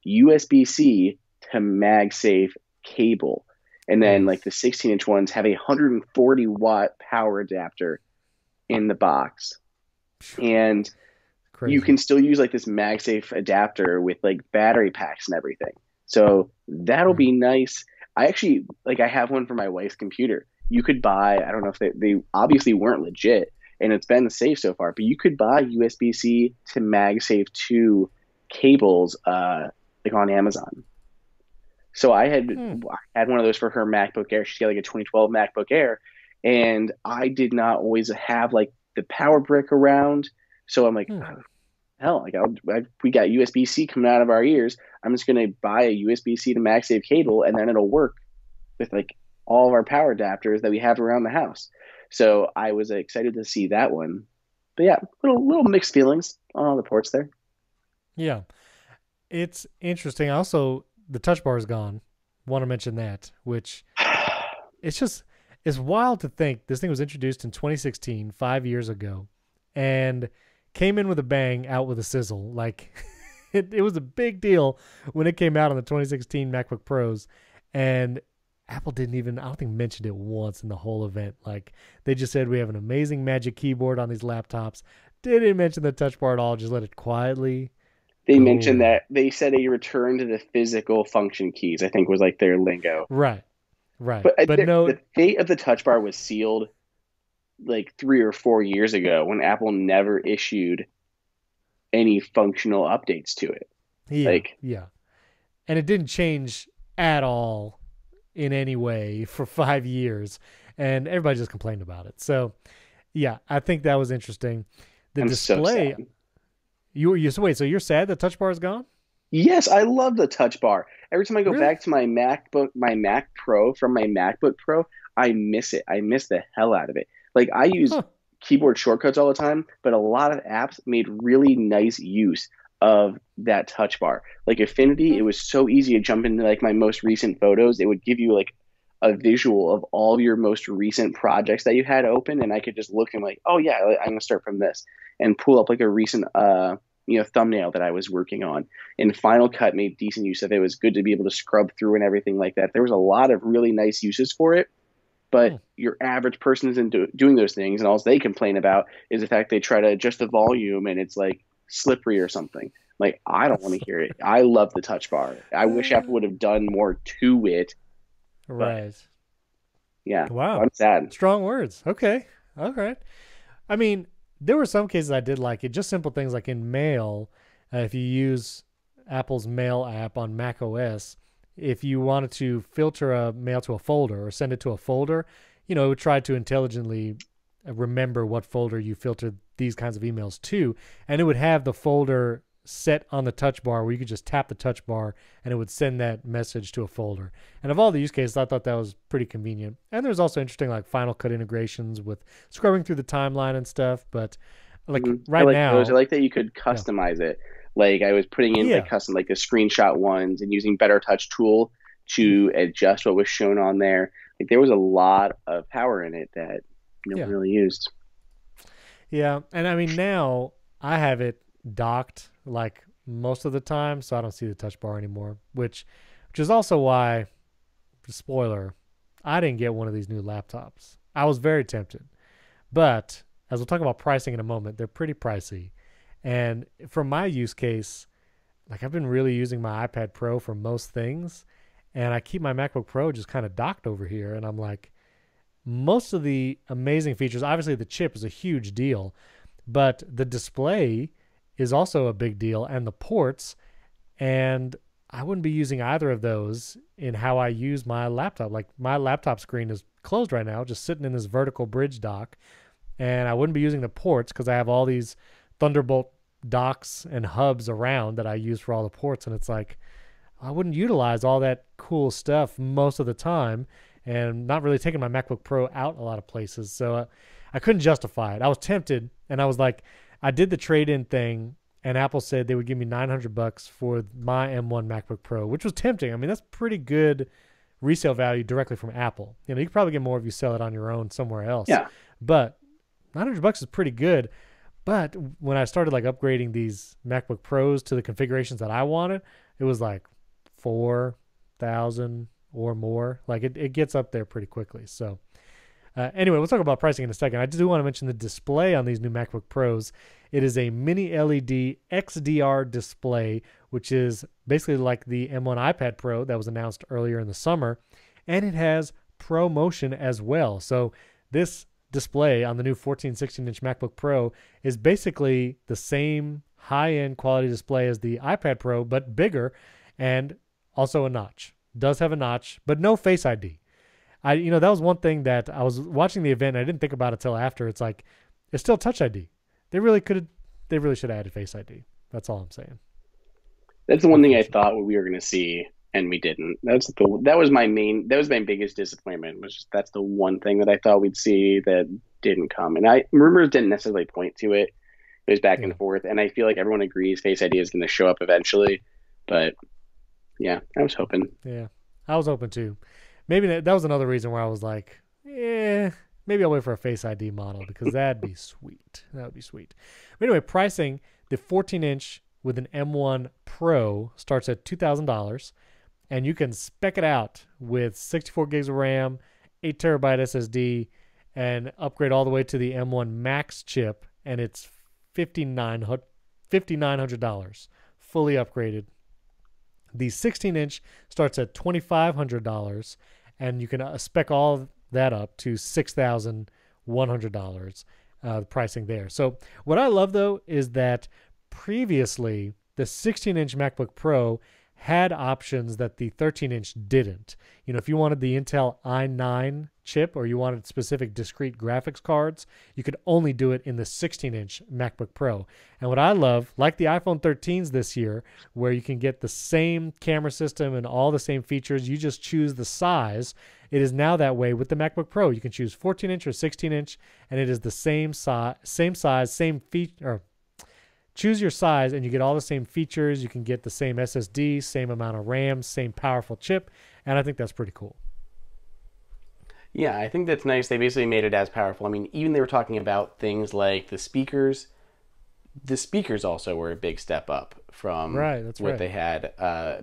USB-C to MagSafe cable. And then the 16-inch ones have a 140-watt power adapter in the box. And you can still use this MagSafe adapter with battery packs and everything. So that'll be nice. I actually, I have one for my wife's computer. You could buy, I don't know if they obviously weren't legit, and it's been safe so far, but you could buy USB-C to MagSafe 2 cables on Amazon. So I had one of those for her MacBook Air. She's got a 2012 MacBook Air, and I did not always have the power brick around. So I'm like, oh, hell, we got USB-C coming out of our ears. I'm just gonna buy a USB-C to MagSafe cable, and then it'll work with all of our power adapters that we have around the house. So I was excited to see that one. But yeah, little mixed feelings on all the ports there. Yeah, it's interesting. Also, the touch bar is gone. Want to mention that, which it's wild to think this thing was introduced in 2016, 5 years ago, and came in with a bang, out with a sizzle. It was a big deal when it came out on the 2016 MacBook Pros, and Apple didn't even, I don't think, mentioned it once in the whole event. Like, they just said we have an amazing Magic Keyboard on these laptops. Didn't mention the Touch Bar at all. Just let it quietly They go mentioned away. that they said a return to the physical function keys, I think was like their lingo. Right, right. But But no, the fate of the Touch Bar was sealed like 3 or 4 years ago when Apple never issued any functional updates to it. yeah, Like, yeah. And it didn't change at all in any way for 5 years. And everybody just complained about it. So, yeah, I think that was interesting. The I'm so display, sad. so wait, so you're sad the Touch Bar is gone? Yes, I love the Touch Bar. Every time I go Really? back to my MacBook, my Mac Pro from my MacBook Pro, I miss it. I miss the hell out of it. Like I use Huh. keyboard shortcuts all the time, but a lot of apps made really nice use of that Touch Bar. Like Affinity, it Hmm. was so easy to jump into like my most recent photos. It would give you like a visual of all your most recent projects that you had open, and I could just look and like, oh yeah, I'm gonna start from this, and pull up like a recent thumbnail that I was working on. And Final Cut made decent use of it. It was good to be able to scrub through and everything like that. There was a lot of really nice uses for it, Hmm. but your average person isn't doing those things, and all they complain about is the fact they try to adjust the volume and it's like slippery or something. Like I don't want to hear it. I love the Touch Bar. I wish Apple would have done more to it, but Right. yeah, Wow. I'm sad. Strong words. Okay. All right. I mean, there were some cases I did like it. Just simple things like in Mail, if you use Apple's Mail app on Mac OS, if you wanted to filter a mail to a folder or send it to a folder, it would try to intelligently remember what folder you filtered these kinds of emails to, and it would have the folder set on the touch bar where you could just tap the touch bar and it would send that message to a folder. And of all the use cases, I thought that was pretty convenient. And there's also interesting like Final Cut integrations with scrubbing through the timeline and stuff. But like I right like those. I now, like that you could yeah, customize it. Like I was putting in like yeah, custom like the screenshot ones and using Better Touch tool to adjust what was shown on there. Like there was a lot of power in it that no one yeah, really used. yeah. And I mean now I have it docked like most of the time, so I don't see the touch bar anymore. Which is also why, spoiler, I didn't get one of these new laptops. I was very tempted. But as we'll talk about pricing in a moment, they're pretty pricey. And from my use case, like I've been really using my iPad Pro for most things, and I keep my MacBook Pro just kind of docked over here. And I'm like, most of the amazing features, obviously the chip is a huge deal, but the display is also a big deal, and the ports. And I wouldn't be using either of those in how I use my laptop. Like my laptop screen is closed right now, just sitting in this vertical bridge dock, and I wouldn't be using the ports because I have all these Thunderbolt docks and hubs around that I use for all the ports, and it's like I wouldn't utilize all that cool stuff most of the time, and not really taking my MacBook Pro out a lot of places. So I couldn't justify it. I was tempted, and I was like, I did the trade-in thing, and Apple said they would give me $900 for my M1 MacBook Pro, which was tempting. I mean, that's pretty good resale value directly from Apple. You could probably get more if you sell it on your own somewhere else, Yeah. but $900 is pretty good. But when I started like upgrading these MacBook Pros to the configurations that I wanted, it was like 4,000 or more. Like it gets up there pretty quickly. So anyway, we'll talk about pricing in a second. I do want to mention the display on these new MacBook Pros. It is a mini LED XDR display, which is basically like the M1 iPad Pro that was announced earlier in the summer, and it has ProMotion as well. So this display on the new 14-16-inch MacBook Pro is basically the same high-end quality display as the iPad Pro, but bigger, and also a notch. Does have a notch, but no Face ID. That was one thing that I was watching the event and I didn't think about it till after. It's like, it's still Touch ID. They really should have added Face ID. That's all I'm saying. That's the one thing I Unfortunately. thought we were going to see and we didn't. That was my biggest disappointment. Was just, that's the one thing that I thought we'd see that didn't come. And I rumors didn't necessarily point to it. It was back Yeah. and forth, and I feel like everyone agrees Face ID is going to show up eventually. But yeah, I was hoping. Yeah. I was open to. Maybe that was another reason where I was like, maybe I'll wait for a Face ID model because that'd be sweet. That would be sweet. But anyway, pricing, the 14-inch with an M1 Pro starts at $2,000, and you can spec it out with 64 gigs of RAM, 8 terabyte SSD, and upgrade all the way to the M1 Max chip, and it's $5,900 fully upgraded. The 16-inch starts at $2,500, and you can spec all that up to $6,100, pricing there. So what I love, though, is that previously the 16-inch MacBook Pro had options that the 13-inch didn't. You know, if you wanted the Intel i9 chip or you wanted specific discrete graphics cards, you could only do it in the 16-inch MacBook Pro. And what I love, like the iPhone 13s this year, where you can get the same camera system and all the same features, you just choose the size. It is now that way with the MacBook Pro. You can choose 14-inch or 16-inch, and it is the same size, same feature. Choose your size, and you get all the same features. You can get the same SSD, same amount of RAM, same powerful chip, and I think that's pretty cool. Yeah, I think that's nice. They basically made it as powerful. I mean, even they were talking about things like the speakers. The speakers also were a big step up from what they had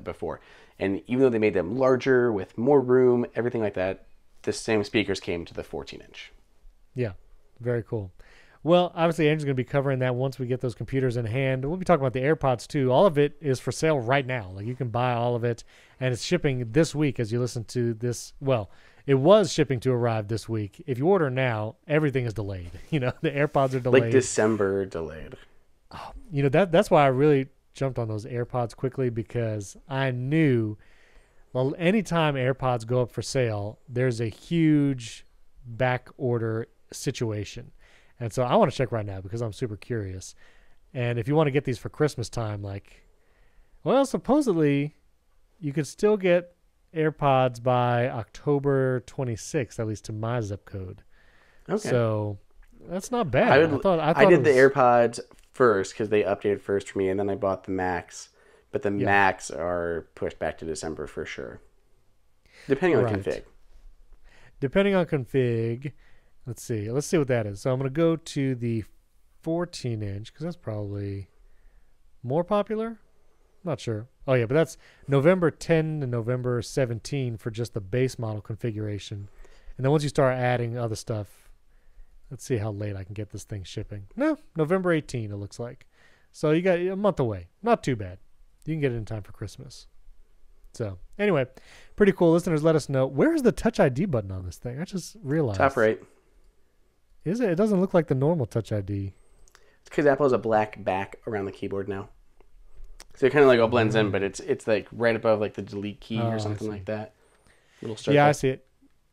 before. And even though they made them larger with more room, everything like that, the same speakers came to the 14-inch. Yeah, very cool. Well, obviously, Andrew's going to be covering that once we get those computers in hand. We'll be talking about the AirPods, too. All of it is for sale right now. Like, you can buy all of it, and it's shipping this week as you listen to this. Well, it was shipping to arrive this week. If you order now, everything is delayed. You know, the AirPods are delayed. Like December delayed. Oh, you know, that's why I really jumped on those AirPods quickly, because I knew, well, anytime AirPods go up for sale, there's a huge back order situation. And so I want to check right now because I'm super curious. And if you want to get these for Christmas time, like, well, supposedly you could still get AirPods by October 26th, at least to my zip code. Okay. So that's not bad. I did the AirPods first because they updated first for me, and then I bought the Max. But the Max are pushed back to December for sure. Depending on config. Depending on config. Let's see what that is. So I'm going to go to the 14-inch because that's probably more popular. I'm not sure. Oh, yeah, but that's November 10 to November 17 for just the base model configuration. And then once you start adding other stuff, let's see how late I can get this thing shipping. No, November 18 it looks like. So you got a month away. Not too bad. You can get it in time for Christmas. So anyway, pretty cool. Listeners, let us know. Where is the Touch ID button on this thing? I just realized. Top right. Is it? It doesn't look like the normal Touch ID. It's because Apple has a black back around the keyboard now. So it kind of like all blends in, but it's like right above like the delete key or something like that. Little circle. Yeah, I see it.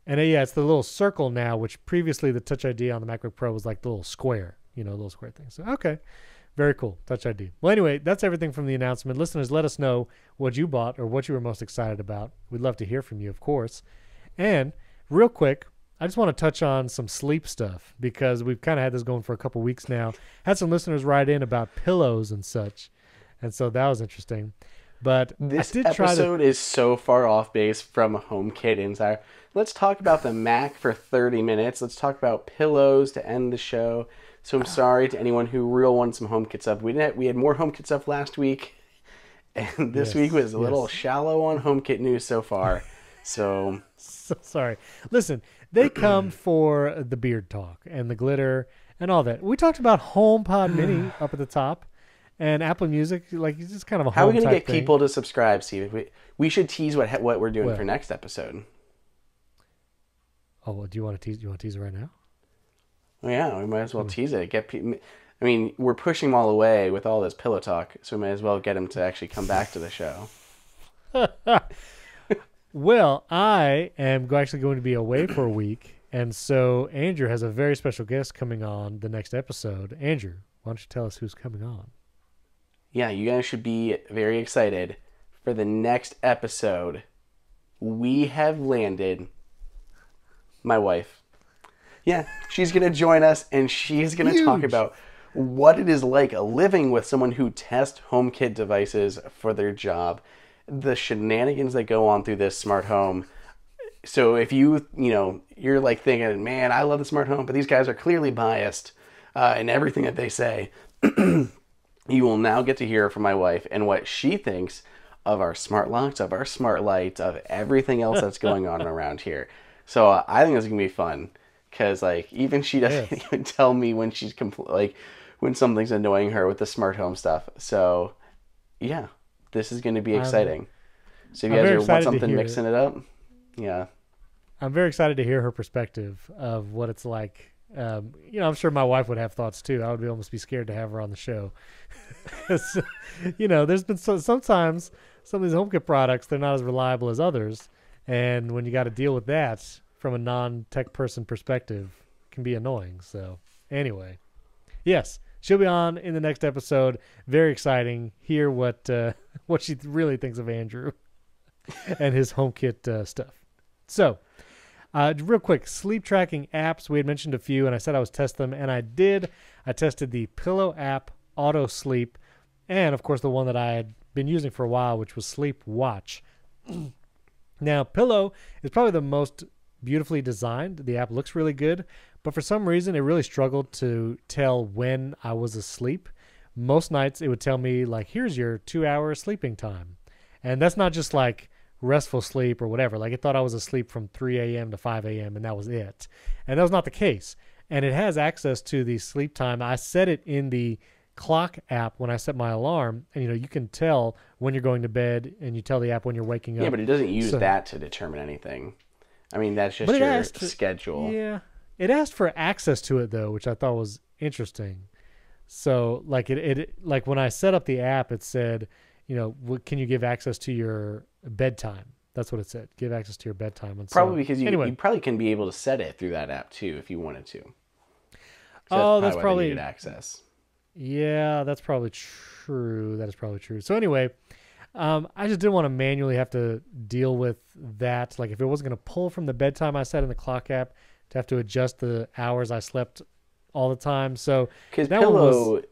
And it's the little circle now, which previously the Touch ID on the MacBook Pro was like the little square, little square thing. So, okay. Very cool. Touch ID. Well, anyway, that's everything from the announcement. Listeners, let us know what you bought or what you were most excited about. We'd love to hear from you, of course. And real quick, I just want to touch on some sleep stuff because we've kind of had this going for a couple weeks now. Had some listeners write in about pillows and such. And so that was interesting. But this episode is so far off base from HomeKit Insider. Let's talk about the Mac for 30 minutes. Let's talk about pillows to end the show. So I'm sorry to anyone who real wanted some HomeKit stuff. We had more HomeKit stuff last week, and this week was a little shallow on HomeKit news so far. So sorry. Listen, they come for the beard talk and the glitter and all that. We talked about HomePod Mini up at the top. And Apple Music, like, it's just kind of a How are we going to get thing. people to subscribe, Steve? We should tease what we're doing for next episode. Oh, well, do you want to tease? You want to tease it right now? Well, yeah, we might as well tease it. I mean, we're pushing them all away with all this pillow talk, so we might as well get them to actually come back to the show. Well, I am actually going to be away for a week, and so Andrew has a very special guest coming on the next episode. Andrew, why don't you tell us who's coming on? Yeah, you guys should be very excited for the next episode. We have landed my wife. Yeah, she's going to join us, and she's going to talk about what it is like living with someone who tests HomeKit devices for their job, the shenanigans that go on through this smart home. So if you're like thinking, man, I love the smart home, but these guys are clearly biased in everything that they say. You will now get to hear from my wife and what she thinks of our smart locks, of our smart lights, of everything else that's going on around here. So I think this is gonna be fun because like even she doesn't even tell me when she's like when something's annoying her with the smart home stuff. So yeah, this is gonna be exciting. So if you guys want something mixing it up, yeah. I'm very excited to hear her perspective of what it's like. I'm sure my wife would have thoughts too. I would almost be scared to have her on the show. There's been sometimes some of these HomeKit products, they're not as reliable as others. And when you got to deal with that from a non-tech person perspective, it can be annoying. So anyway, yes, she'll be on in the next episode. Very exciting. Hear what she really thinks of Andrew and his HomeKit stuff. So, real quick, sleep tracking apps. We had mentioned a few, and I said I was testing them, and I did. I tested the Pillow app, Auto Sleep, and, of course, the one that I had been using for a while, which was Sleep Watch. Now, Pillow is probably the most beautifully designed. The app looks really good, but for some reason, it really struggled to tell when I was asleep. Most nights, it would tell me, like, here's your 2-hour sleeping time. And that's not just, like, restful sleep or whatever. Like it thought I was asleep from 3 a.m. to 5 a.m. and that was it. And that was not the case. And it has access to the sleep time. I set it in the clock app when I set my alarm, and you can tell when you're going to bed, and you tell the app when you're waking up. Yeah, but it doesn't use that to determine anything. I mean, that's just your schedule. Yeah. It asked for access to it though, which I thought was interesting. So like it like when I set up the app, it said, can you give access to your bedtime? That's what it said. Give access to your bedtime. And probably because you probably can be able to set it through that app too if you wanted to. So that's probably needed access. Yeah, that's probably true. That is probably true. So anyway, I just didn't want to manually have to deal with that. Like if it wasn't going to pull from the bedtime I set in the clock app to have to adjust the hours I slept all the time. So because Pillow,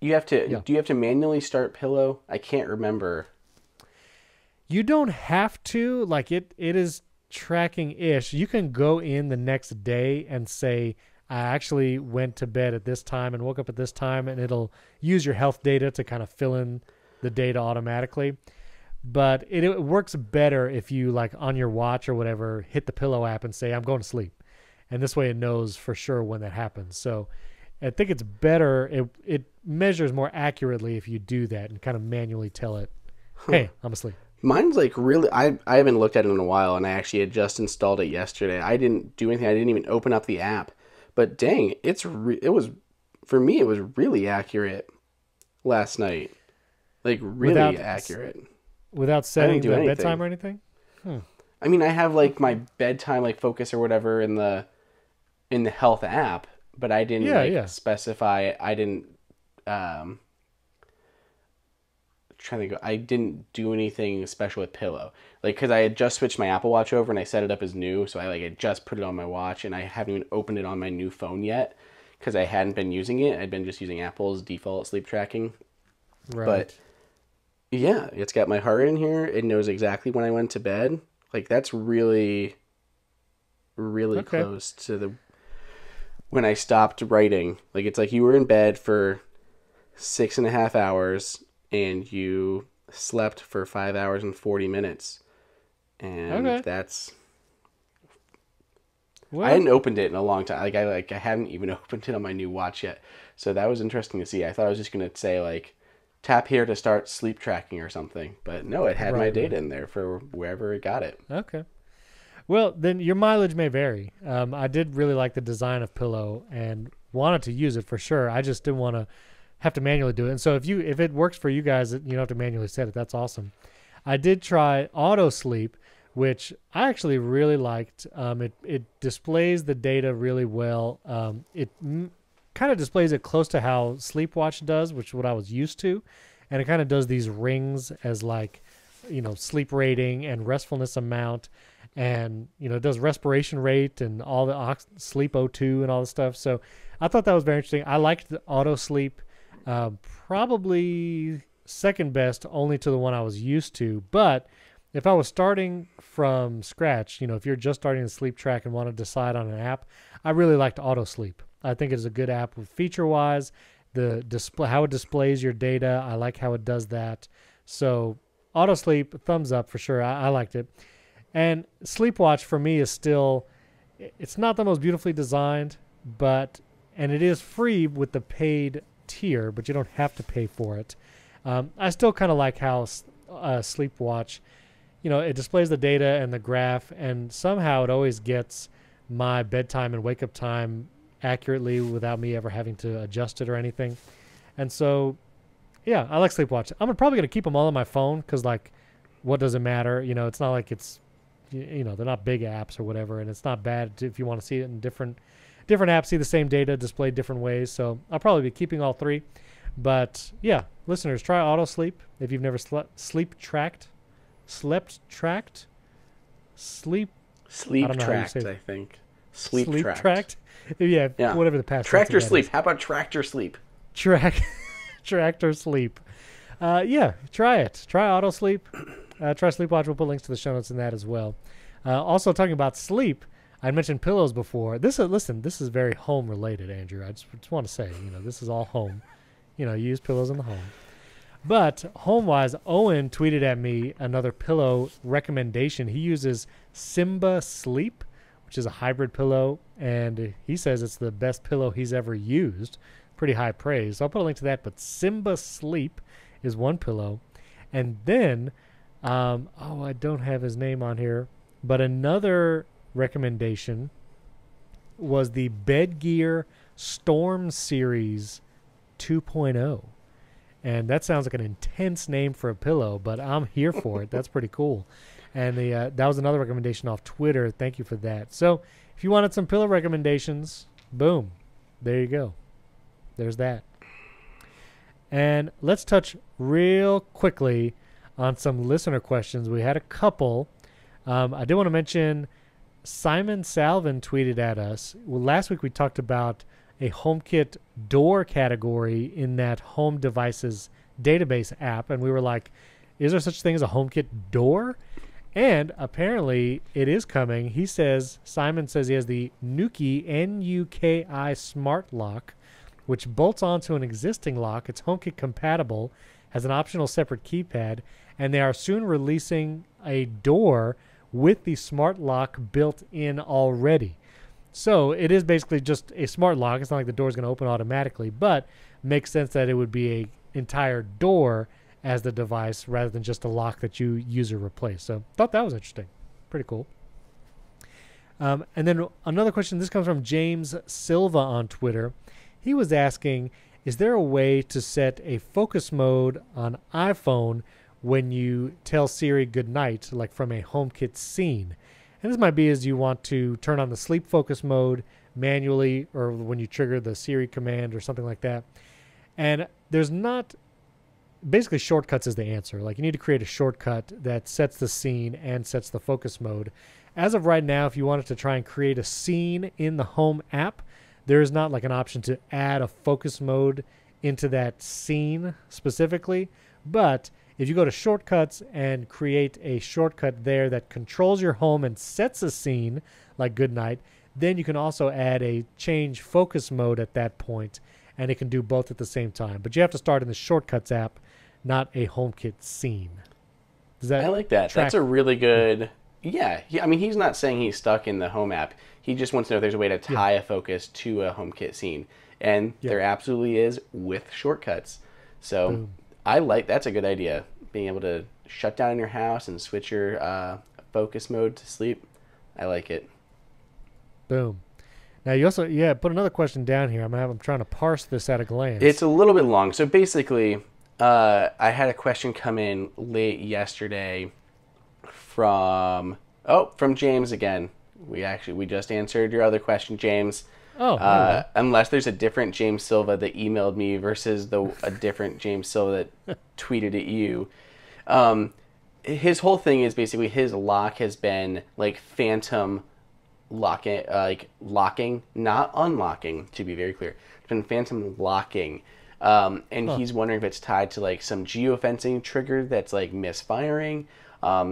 you have to. Yeah. Do you have to manually start Pillow? I can't remember. You don't have to. Like it is tracking-ish. You can go in the next day and say, I actually went to bed at this time and woke up at this time, and it'll use your health data to kind of fill in the data automatically. But it works better if you, like on your watch or whatever, hit the Pillow app and say, I'm going to sleep. And this way it knows for sure when that happens. So I think it's better. It measures more accurately if you do that and kind of manually tell it, hey, I'm asleep. Mine's like really, I haven't looked at it in a while, and I actually had just installed it yesterday. I didn't do anything. I didn't even open up the app. But dang, it was, for me, it was really accurate last night. Like really accurate. Without setting the bedtime or anything? I mean, I have like my bedtime like focus or whatever in the health app, but I didn't specify. I didn't I didn't do anything special with Pillow, like because I had just switched my Apple Watch over and I set it up as new, so I had just put it on my watch, and I haven't even opened it on my new phone yet because I hadn't been using it. I'd been just using Apple's default sleep tracking. Right. But yeah, it's got my heart in here. It knows exactly when I went to bed. Like that's really, really close to when I stopped writing. Like it's like you were in bed for 6.5 hours. And you slept for 5 hours and 40 minutes. And that's... Well, I hadn't opened it in a long time. I hadn't even opened it on my new watch yet. So that was interesting to see. I thought I was just going to say, like, tap here to start sleep tracking or something. But no, it had my data in there for wherever it got it. Okay. Well, then your mileage may vary. I did really like the design of Pillow and wanted to use it for sure. I just didn't want to have to manually do it. And so if it works for you guys, you don't have to manually set it. That's awesome. I did try Auto Sleep, which I actually really liked. It displays the data really well. It kind of displays it close to how Sleep Watch does, which is what I was used to. And it kind of does these rings as like, sleep rating and restfulness amount. And, it does respiration rate and all the sleep O2 and all the stuff. So I thought that was very interesting. I liked the Auto Sleep. Probably second best only to the one I was used to. But if I was starting from scratch, if you're just starting to sleep track and want to decide on an app, I really liked Auto Sleep. I think it's a good app with feature-wise. the display, how it displays your data. I like how it does that. So auto sleep, thumbs up for sure. I liked it. And Sleepwatch for me is still, it's not the most beautifully designed, and it is free with the paid tier, but you don't have to pay for it. I still kind of like how Sleepwatch, it displays the data and the graph, and somehow it always gets my bedtime and wake up time accurately without me ever having to adjust it or anything. And so, yeah, I like Sleepwatch. I'm probably going to keep them all on my phone because, like, what does it matter? It's not like it's, they're not big apps or whatever, and it's not bad if you want to see it in different apps, see the same data displayed different ways. So I'll probably be keeping all three. But, yeah, listeners, try auto sleep if you've never sleep tracked. Sleep tracked, I think. Sleep tracked. Yeah, whatever the past. Tractor sleep. How about tractor sleep? Tractor sleep. Yeah, try it. Try auto sleep. Try Sleepwatch. We'll put links to the show notes in that as well. Also, talking about sleep, I mentioned pillows before. This is very home related, Andrew. I just want to say, this is all home. You use pillows in the home. But home-wise, Owen tweeted at me another pillow recommendation. He uses Simba Sleep, which is a hybrid pillow, and he says it's the best pillow he's ever used. Pretty high praise. So I'll put a link to that. But Simba Sleep is one pillow. And then, I don't have his name on here, but another recommendation was the Bedgear Storm Series 2.0. And that sounds like an intense name for a pillow, but I'm here for it. That's pretty cool. And that was another recommendation off Twitter. Thank you for that. So if you wanted some pillow recommendations, boom, there you go. There's that. And let's touch real quickly on some listener questions. We had a couple. I did want to mention Simon Salvin tweeted at us. Well, last week we talked about a HomeKit door category in that home devices database app, and we were like, is there such thing as a HomeKit door? And apparently it is coming. Simon says he has the Nuki, N-U-K-I smart lock, which bolts onto an existing lock. It's HomeKit compatible, has an optional separate keypad, and they are soon releasing a door with the smart lock built in already. So it is basically just a smart lock. It's not like the door is going to open automatically, but makes sense that it would be a entire door as the device rather than just a lock that you use or replace. So thought that was interesting. Pretty cool. And then another question. This comes from James Silva on Twitter. He was asking, is there a way to set a focus mode on iPhone when you tell Siri goodnight, like from a HomeKit scene? And this might be as you want to turn on the sleep focus mode manually or when you trigger the Siri command or something like that. And there's not... Basically, shortcuts is the answer. Like, you need to create a shortcut that sets the scene and sets the focus mode. As of right now, if you wanted to try and create a scene in the Home app, there is not like an option to add a focus mode into that scene specifically. But if you go to shortcuts and create a shortcut there that controls your home and sets a scene like goodnight, then you can also add a change focus mode at that point, and it can do both at the same time. But you have to start in the shortcuts app, not a HomeKit scene. I like that. That's a really good... Yeah. I mean, he's not saying he's stuck in the Home app. He just wants to know if there's a way to tie a focus to a HomeKit scene. And there absolutely is with shortcuts. So that's a good idea. Being able to shut down your house and switch your focus mode to sleep. I like it. Boom. Now you also put another question down here. I'm trying to parse this at a glance. It's a little bit long. So basically, I had a question come in late yesterday from James again. We just answered your other question, James. Unless there's a different James Silva that emailed me versus a different James Silva that tweeted at you. His whole thing is basically his lock has been like phantom locking, not unlocking, to be very clear. It's been phantom locking. And he's wondering if it's tied to like some geofencing trigger that's like misfiring,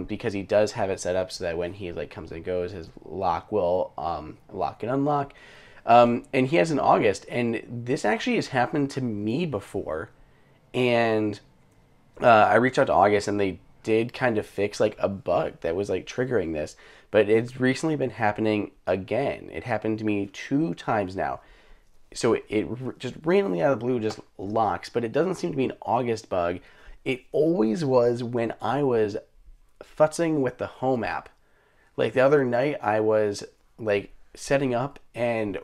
because he does have it set up so that when he like comes and goes, his lock will lock and unlock. And he has in August, and this actually has happened to me before. And I reached out to August, and they did kind of fix like a bug that was like triggering this, but it's recently been happening again. It happened to me 2 times now. So it just randomly out of the blue just locks, but it doesn't seem to be an August bug. It always was when I was futzing with the Home app. Like the other night, I was like setting up and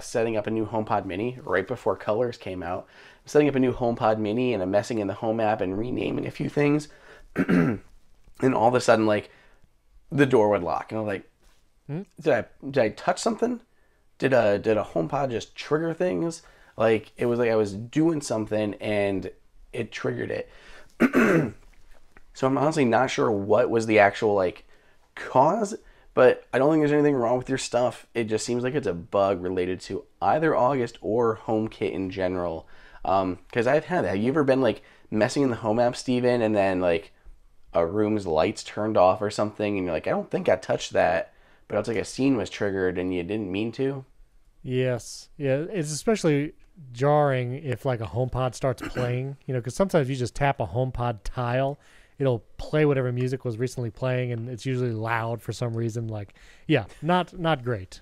setting up a new HomePod Mini right before Colors came out. Setting up a new HomePod Mini, and I'm messing in the Home app and renaming a few things. And all of a sudden, like, the door would lock, and I'm like, did I touch something? Did a HomePod just trigger things? Like, it was like I was doing something and it triggered it. So I'm honestly not sure what was the actual like cause, but I don't think there's anything wrong with your stuff. It just seems like it's a bug related to either August or HomeKit in general. Because I've had that. Have you ever been like messing in the Home app, Steven, and then like a room's lights turned off or something, and you're like, I don't think I touched that, but it's like a scene was triggered and you didn't mean to? Yes. Yeah, it's especially jarring if like a HomePod starts playing, because sometimes you just tap a HomePod tile, it'll play whatever music was recently playing, and it's usually loud for some reason. Like, yeah, not great.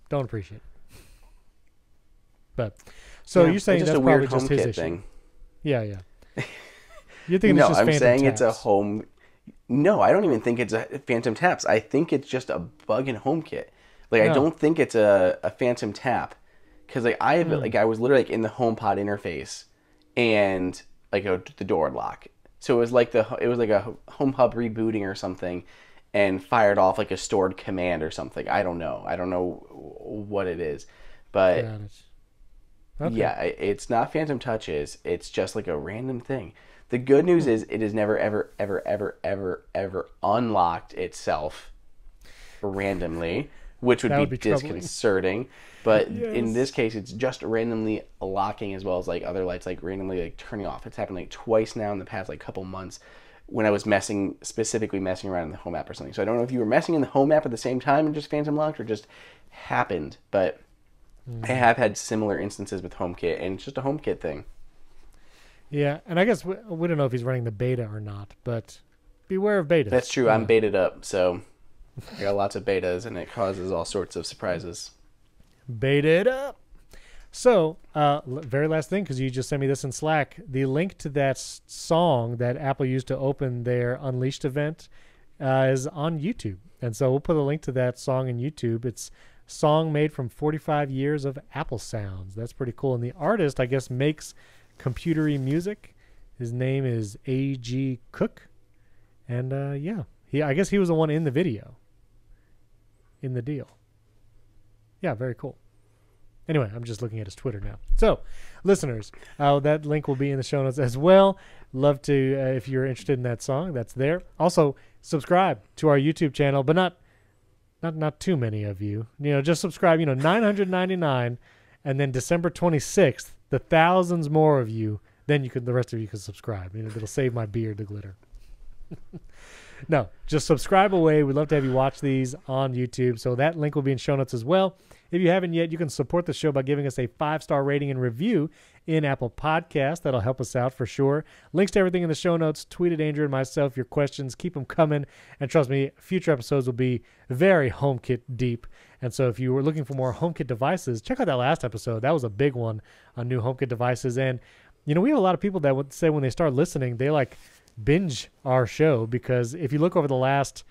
Don't appreciate it. But so you're saying that's a probably weird just his HomeKit issue. thing. Yeah. You're thinking No, it's just I'm phantom saying taps. it's a home. No, I don't even think it's a phantom taps. I think it's just a bug in HomeKit. Like, I don't think it's a phantom tap, because like I was literally like in the HomePod interface, and like the door would lock. So it was like a Home Hub rebooting or something, and fired off like a stored command or something. I don't know what it is, but Okay. yeah, it's not phantom touches. It's just like a random thing. The good news is it has never ever ever ever ever ever unlocked itself randomly, which would be disconcerting. But in this case, it's just randomly locking, as well as like other lights like randomly like turning off. It's happened like twice now in the past like couple months when I was specifically messing around in the Home app or something. So I don't know if you were messing in the Home app at the same time and just phantom locked, or just happened. But I have had similar instances with HomeKit, and it's just a HomeKit thing. Yeah, and I guess we don't know if he's running the beta or not, but beware of betas. That's true. I'm baited up, so I got lots of betas, and it causes all sorts of surprises. Beta it up. So, very last thing, because you just sent me this in Slack, the link to that song that Apple used to open their Unleashed event is on YouTube. And so we'll put a link to that song in YouTube. It's a song made from 45 years of Apple sounds. That's pretty cool. And the artist, I guess, makes computery music. His name is A.G. Cook. And, I guess he was the one in the video. In the deal. Yeah, very cool. Anyway, I'm just looking at his Twitter now. So, listeners, that link will be in the show notes as well. Love to, if you're interested in that song, that's there. Also, subscribe to our YouTube channel, but not too many of you. Just subscribe, 999, and then December 26th, the thousands more of you, then the rest of you can subscribe. It'll save my beard to glitter. No, just subscribe away. We'd love to have you watch these on YouTube. So that link will be in show notes as well. If you haven't yet, you can support the show by giving us a 5-star rating and review in Apple Podcasts. That'll help us out for sure. Links to everything in the show notes. Tweet at Andrew and myself your questions. Keep them coming. And trust me, future episodes will be very HomeKit deep. And so if you were looking for more HomeKit devices, check out that last episode. That was a big one on new HomeKit devices. And, we have a lot of people that would say when they start listening, they binge our show, because if you look over the last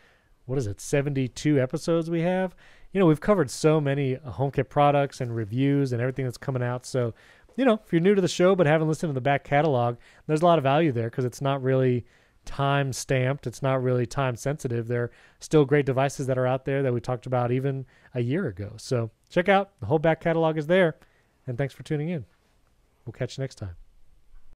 72 episodes we have, we've covered so many HomeKit products and reviews and everything that's coming out. So if you're new to the show but haven't listened to the back catalog, there's a lot of value there, because it's not really time stamped, it's not really time sensitive. There are still great devices that are out there that we talked about even a year ago. So check out the whole back catalog is there, and thanks for tuning in. We'll catch you next time.